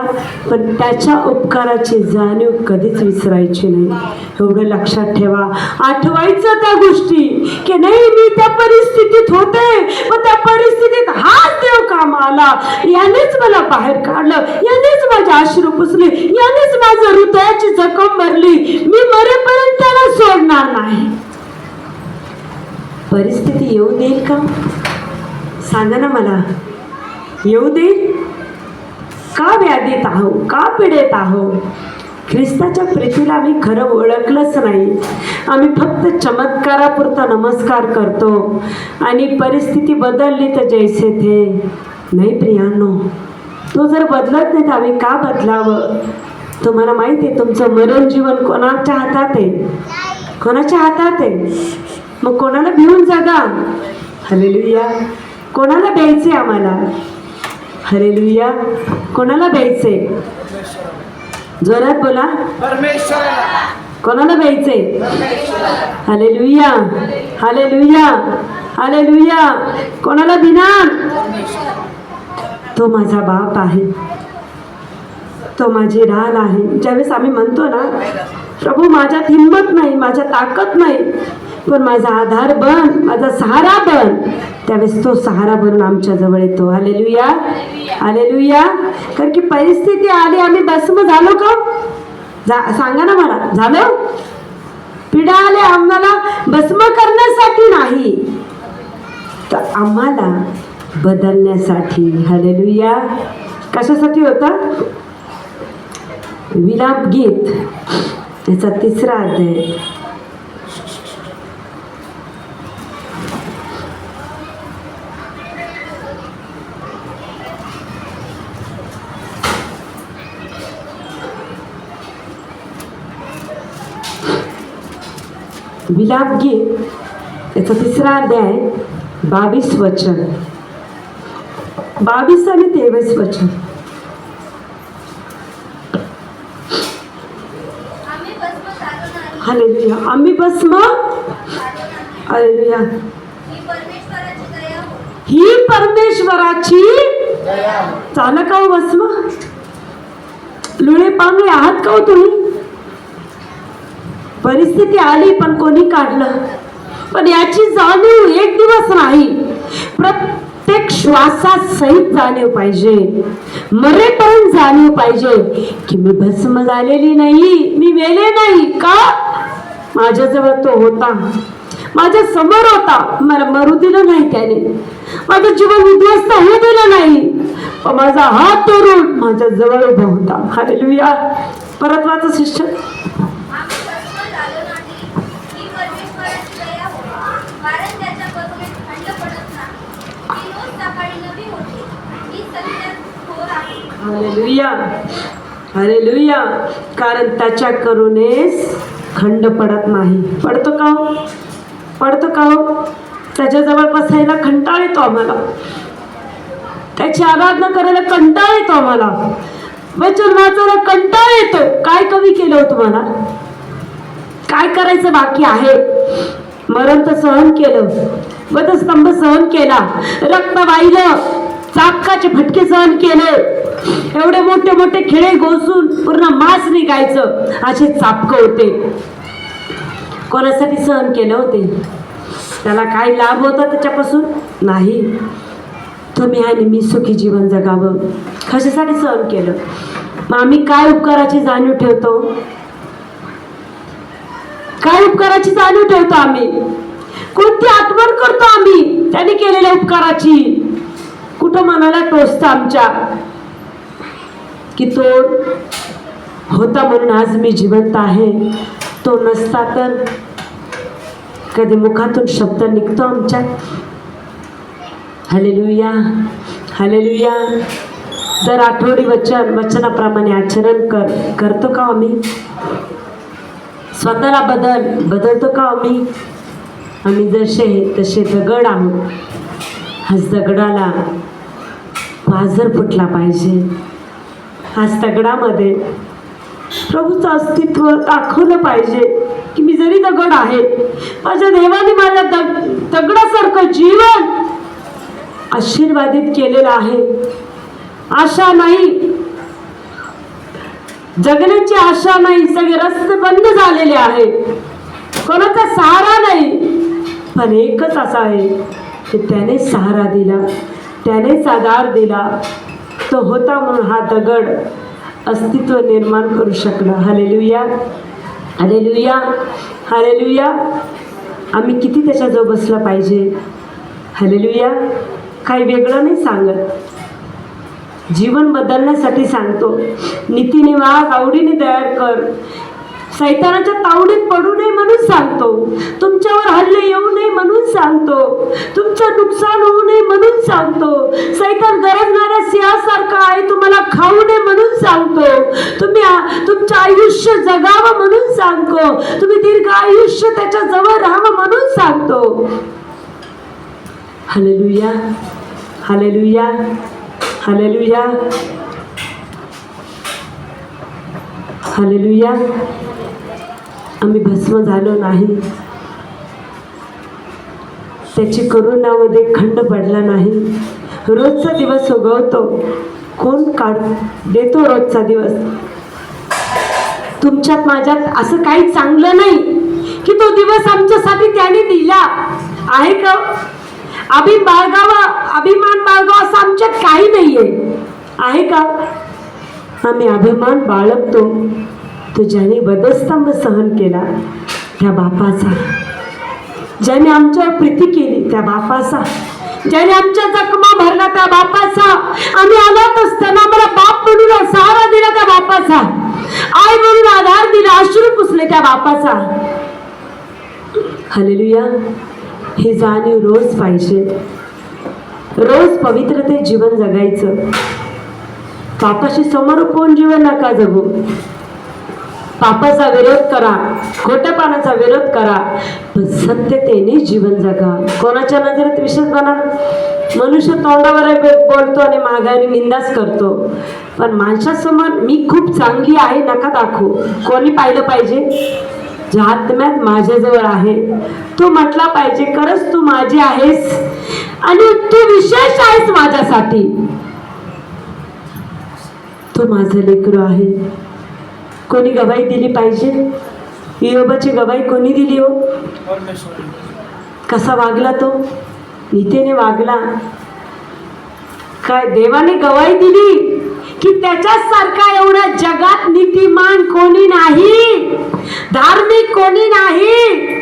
पण त्याच्या उपकाराची जाणीव कधीच विसरायची नाही. एवढं लक्षात ठेवा, आठवायचं त्या गोष्टी की नाही मी त्या परिस्थितीत होते, पण त्या परिस्थितीत हाच देव काम आला, यानेच मला बाहेर काढलं, यानेच माझे अश्रू पुसले, यानेच माझं हृदयाची जखम भरली. मी मरेपर्यंत त्याला सोडणार नाही. परिस्थिती येऊ देईल का? सांगा ना मला, येऊ देईल का? व्याधीत आहो, का पीडित आहो? ख्रिस्ताच्या प्रीतीला आम्ही खरं ओळखलंच नाही. आम्ही फक्त चमत्कारापुरता नमस्कार करतो आणि परिस्थिती बदलली तर जैसे थे. नाही प्रियांनो, तो जर बदलत नाही तर आम्ही का बदलावं? तुम्हाला माहिती आहे तुमचं मरण जीवन कोणाच्या हातात आहे? कोणाच्या हातात आहे? मग कोणाला भिवून जगा. हालेलुया. कोणाला द्यायचे आम्हाला? हालेलुया. कोणाला द्यायचे? जोरात बोला. परमेश्वराला. कोणाला द्यायचे? Hallelujah, hallelujah, hallelujah. कोणाला देणार? तो माझा बाप आहे, तो माझी ढाल आहे. ज्यावेळेस आम्ही म्हणतो ना, प्रभू माझ्यात हिंमत नाही, माझ्यात ताकद नाही, पण माझा आधार बन, माझा सहारा बन, त्यावेळेस तो सहारा बनून आमच्या जवळ येतो. Hallelujah, hallelujah. कारण की परिस्थिती आली, आम्ही भस्म झालो का? सांगा ना मला, झालो? पिढा आले आम्हाला भस्म करण्यासाठी नाही, तर आम्हाला बदलण्यासाठी. हालेलुया. कशासाठी होता? विलाप गीत याचा 3रा अध्याय. विलाप गीत याचा 3रा अध्याय 22 वचन, 22 आणि 23 वचन. हालेलुया. आम्ही भस्म, हालेलुया, ही परमेश्वराची झालं का हो भस्म? लुळे पांगळे आहात का हो तुम्ही? परिस्थिती आली पण कोणी काढलं? पण याची जाणीव एक दिवस नाही, प्रत्येक श्वासात सहित जाणीव पाहिजे, मरेपर्यंत जाणीव पाहिजे की मी भस्म झालेली नाही, मी मेले नाही. का? माझ्याजवळ तो होता, माझ्या समोर होता, मला मरू दिलं नाही त्याने, माझं जीवन उद्ध्वस्त होऊ दिलं नाही, माझा हात धरून माझ्या जवळ उभा होता. हालेलुया. परत वाचा शिष्य. Hallelujah, hallelujah. कारण त्याच्या करुणेस खंड पडत नाही. पडतो का हो? पडतो का हो? त्याच्याजवळ बसायला कंटाळ येतो आम्हाला, त्याची आराधना करायला कंटाळ येतो आम्हाला, वचन वाचायला कंटाळ येतो. काय कमी केलं हो तुम्हाला? काय करायचं बाकी आहे? मरण तर सहन केलं, वधस्तंभ सहन केला, रक्त वाहिलं, चापकाचे फटके सहन केले, एवढे मोठे मोठे खिळे घोसून पूर्ण मांस निघायचं असे चापक होते. कोणासाठी सहन केले होते? त्याला काय लाभ होता त्याच्यापासून? नाही. तुम्ही आणि मी सुखी जीवन जगावं, कशासाठी सहन केलं? मग आम्ही काय उपकाराची जाणीव ठेवतो? काय उपकाराची जाणीव ठेवतो आम्ही? कोणती आठवण करतो आम्ही त्यांनी केलेल्या उपकाराची? कुठं मनाला टोचतं आमच्या की तो होता म्हणून आज मी जिवंत आहे, तो नसता तर? कधी मुखातून शब्द निघतो आमच्या? Hallelujah, hallelujah. तर आठवडी वचनाप्रमाणे आचरण करतो का आम्ही? स्वतःला बदलतो का आम्ही? आम्ही जसे तसे दगड आहोत. आज दगडाला पाझर फुटला पाहिजे. आज दगडामध्ये प्रभूचं अस्तित्व दाखवलं पाहिजे की मी जरी दगड आहे, माझ्या देवाने माझ्या दगडासारखं जीवन आशीर्वादित केलेलं आहे. आशा नाही, जगण्याची आशा नाही, सगळे रस्ते बंद झालेले आहेत, कोणाचा सहारा नाही. पण एकच असा आहे की त्याने सहारा दिला, त्यानेच आधार दिला. तो होता म्हणून हा दगड अस्तित्व निर्माण करू शकला. Hallelujah, hallelujah, hallelujah. आम्ही किती त्याच्याजवळ बसलं पाहिजे. हालेलुया. काही वेगळं नाही सांगत, जीवन बदलण्यासाठी सांगतो. नीतीने वाग, आवडीने तयार कर, सैतानाच्या तावडीत पडू नये म्हणून सांगतो, तुमच्यावर हल्ले येऊ नये म्हणून सांगतो, तुमचं नुकसान होऊ नये म्हणून सांगतो, सैतान गरजणाऱ्या सिंहासारखा आहे तुम्हाला खाऊ नये म्हणून सांगतो, तुम्ही तुमचं आयुष्य जगावं म्हणून सांगतो, तुम्ही दीर्घ आयुष्य त्याच्या जवळ राहावं म्हणून सांगतो. Hallelujah, hallelujah, hallelujah, hallelujah. आम्ही भस्म झालो नाही, त्याची करुणामध्ये खंड पडला नाही. रोजचा दिवस उगवतो, कोण देतो रोजचा दिवस? तुमच्यात माझ्यात असं काही चांगलं नाही की तो दिवस आमच्यासाठी त्याने दिला आहे का? अभिमान बाळगावा असं आमच्यात काही नाहीये, आहे का? आम्ही अभिमान बाळगतो तो ज्याने वधस्तंभ सहन केला त्या बापाचा, ज्याने आमच्यावर प्रीती केली त्या बापाचा, ज्याने आमच्या जखमा भरला त्या बापाचा, आम्ही अनाथ असताना आम्हाला बाप म्हणून सहारा दिला त्या बापाचा, आई म्हणून आधार दिला, अश्रू पुसले त्या बापाचा. हालेलुया. ही जाणीव रोज पाहिजे, रोज पवित्रते जीवन जगायचं. पापाशी समोर जीवन नका जगू. पापाचा विरोध करा, खोटेपणाचा विरोध करा, पण सत्यतेने जीवन जगा. कोणाच्या नजरेत विशेषपणा? मनुष्य तोंडावर बोलतो आणि माघारी निंदाच करतो, पण माणसासमोर मी खूप चांगली आहे नका दाखवू. कोणी पाहिलं पाहिजे? ज्या आत्म्यात माझ्याजवळ आहे तू म्हटला पाहिजे खरंच तू माझी आहेस आणि तू विशेष आहेस माझ्यासाठी, तू माझं लेकरू आहे. कोणी गवाही दिली पाहिजे? योबाची गवाही कोणी दिली हो? कसा वागला तो? नीतीने वागला. काय देवाने गवाही दिली की त्याच्यासारखा एवढा जगात नीतिमान कोणी नाही, धार्मिक कोणी नाही.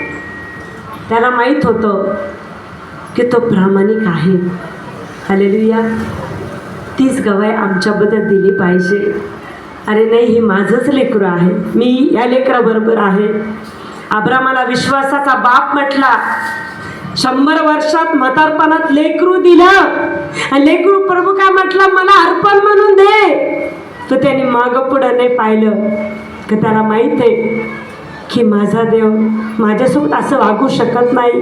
त्याला माहित होतं की तो प्रामाणिक आहे. हालेलुया. तीच गवाही आमच्याबद्दल दिली पाहिजे. अरे नाही, हे माझंच लेकरू आहे, मी या लेकराबरोबर आहे. अब्रामाला विश्वासाचा बाप म्हटला. 100 वर्षात म्हातारपणात लेकरू दिलं आणि लेकरू प्रभू काय म्हटलं, मला अर्पण म्हणून दे. तर त्याने मागं पुढं नाही पाहिलं, की त्याला माहीत आहे की माझा देव माझ्यासोबत असं वागू शकत नाही.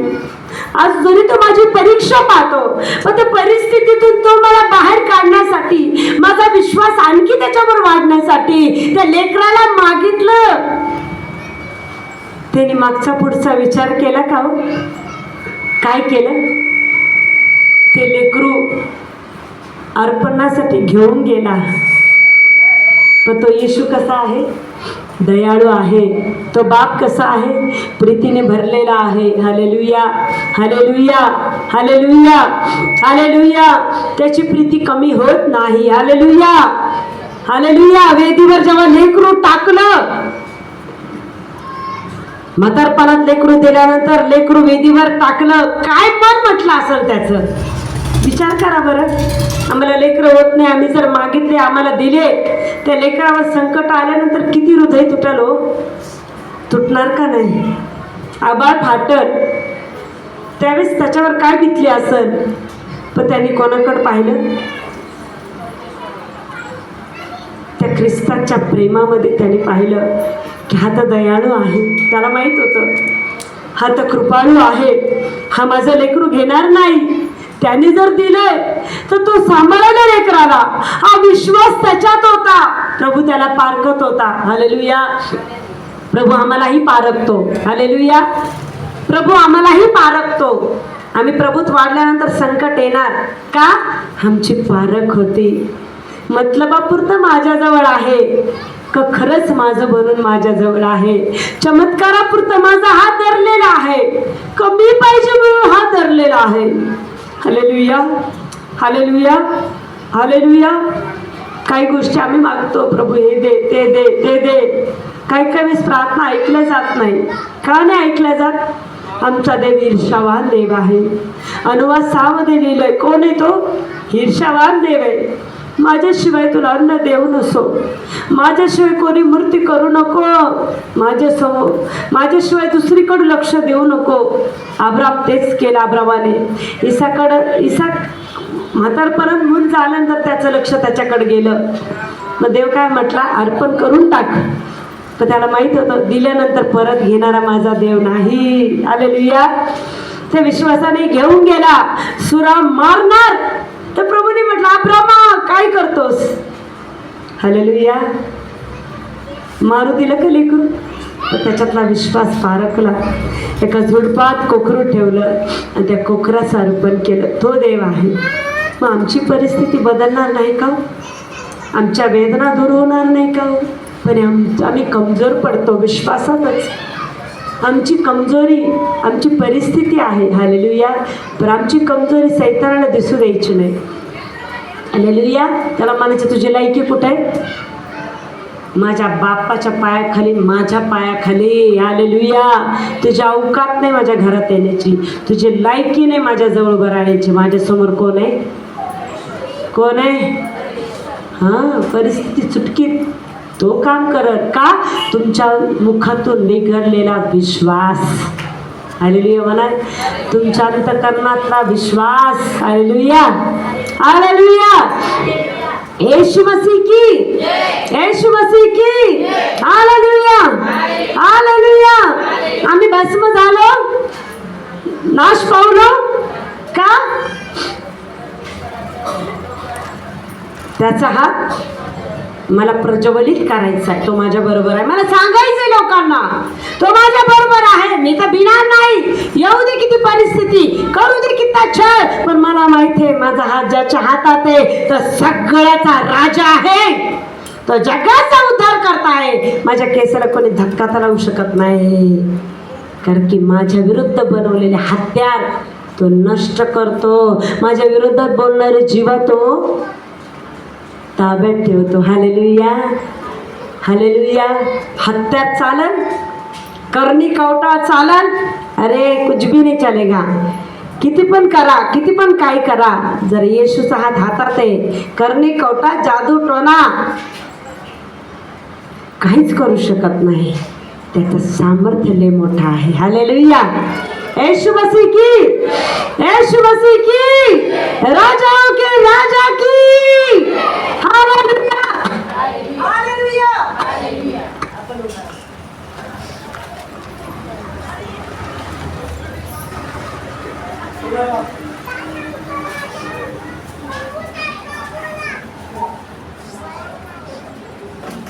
आज जरी तो माझी परीक्षा पाहतो, पण त्या परिस्थितीतून तो मला बाहेर काढण्यासाठी, माझा विश्वास आणखी त्याच्यावर वाढण्यासाठी त्या लेकराला मागितलं. त्याने मागचा पुढचा विचार केला का हो? काय केलं? ते लेकरू अर्पणासाठी घेऊन गेला. पण तो येशू कसा आहे? दयाळू आहे. तो बाप कसा आहे? प्रीतीने भरलेला आहे. Hallelujah, hallelujah, hallelujah, hallelujah. त्याची प्रीती कमी होत नाही. Hallelujah, hallelujah. वेदीवर जेव्हा लेकरू टाकलं, म्हातारपणात लेकरू दिल्यानंतर लेकरू वेदीवर टाकलं, काय मन म्हटलं असेल त्याचं? विचार करा बरं. आम्हाला लेकरं होत नाही, आम्ही जर मागितले आम्हाला दिले, त्या लेकरावर संकट आल्यानंतर किती हृदय तुटल हो? तुटणार का नाही? आबाळ फाटल. त्यावेळेस त्याच्यावर काय बितली असेल? पण त्यांनी कोणाकडे पाहिलं? त्या ख्रिस्ताच्या प्रेमामध्ये त्याने पाहिलं की हा तर दयाळू आहे. त्याला माहीत होतं हा तर कृपाळू आहे, हा माझं लेकरू घेणार नाही. त्याने जर दिलंय तर तो सांभाळायला लेकराला. हा विश्वास त्याच्यात होता. प्रभू त्याला पारखत होता. हालेलुया. प्रभू आम्हालाही पारखतो. हालेलुया. प्रभू आम्हालाही पारखतो. आम्ही प्रभूत वाढल्यानंतर संकट येणार का? आमची पारख होती. मतलबापुरतं माझ्याजवळ आहे का खरंच माझं बनून माझ्याजवळ आहे? चमत्कारापुरतं माझा हात धरलेला आहे का मी पाहिजे म्हणून हात धरलेला आहे? हालेलुया. हालेलुया. हालेलुया. काही गोष्टी आम्ही मागतो, प्रभू हे दे, ते दे, ते दे. काही वेळेस प्रार्थना ऐकल्या जात नाही. का नाही ऐकल्या जात? आमचा देव ईर्षावान देव आहे. अनुवाद 6 मध्ये लिहिलंय. कोण आहे तो? ईर्षावान देव आहे. माझ्याशिवाय तुला अन्न देऊ नसो, माझ्याशिवाय कोणी मूर्ती करू नको, माझ्याशिवाय दुसरीकडे लक्ष देऊ नको. अब्राम तेच केलं. अब्रामाने इसाक म्हातारपणात मूल झाल्यानंतर त्याचं लक्ष त्याच्याकडे गेलं. मग देव काय म्हटला? अर्पण करून टाक. पण त्याला माहित होतं दिल्यानंतर परत घेणारा माझा देव नाही. हालेलुया. त्या विश्वासाने घेऊन गेला. सुरा मारणार तर प्रभूने म्हटलं अब्रामा काय करतोस? हालेलुया. मारू दिलं का लेकरू? तर त्याच्यातला विश्वास पारखला. एका झुडपात कोकरू ठेवलं आणि त्या कोकराचं अर्पण केलं. तो देव आहे. मग आमची परिस्थिती बदलणार नाही का? आमच्या वेदना दूर होणार नाही का? पण आम्ही कमजोर पडतो विश्वासातच. आमची कमजोरी आमची परिस्थिती आहे. हालेलुया. पण आमची कमजोरी सैतानाला दिसू द्यायची नाही. हालेलुया. त्याला म्हणायचं तुझी लायकी कुठे आहे? माझ्या बापाच्या पायाखाली, माझ्या पायाखाली. हालेलुया. तुझी अवकात नाही माझ्या घरात येण्याची, तुझी लायकी नाही माझ्याजवळ उभं राहण्याची. माझ्यासमोर कोण आहे? कोण आहे? हां, परिस्थिती चुटकीत तो काम करत का? तुमच्या मुखातून निघालेला विश्वास. हालेलुया. म्हणा तुमच्या अंतकरणातला विश्वास. हालेलुया. हालेलुया. येशू मसीह की, येशू मसीह की. हालेलुया. हालेलुया. आम्ही भस्म झालो, नाश पावलो का? त्याचा हात मला प्रज्वलित करायचा आहे. तो माझ्या बरोबर आहे. मला सांगायचंय लोकांना तो माझ्या बरोबर आहे. मी तर भिणार नाही. येऊ दे किती परिस्थिती, करू दे किती छळ, पण मला माहिती आहे माझा हात ज्याच्या हातात आहे तो सगळ्याचा राजा आहे. तो जगाचा उद्धार करता आहे. माझ्या केसाला कोणी धक्का तर लावू शकत नाही. कारण की माझ्या विरुद्ध बनवलेले हत्यार तो नष्ट करतो. माझ्या विरोधात बोलणारे जीवा तो ताब्यात ठेवतो. हालेलुया. हालेलुया. हत्यार चालन, करणी कवटा चालन, अरे कुछ भी नहीं चलेगा. किती पण करा, किती पण काय करा, जर येशूचा हात हातात आहे, करणी कवटा जादू टोना काहीच करू शकत नाही. त्याचं सामर्थ्य लय मोठं आहे. हालेलुया. येशू मसीह की, येशू मसीह की, राजाओं के राजा की. हालेलुया. हालेलुया. हालेलुया.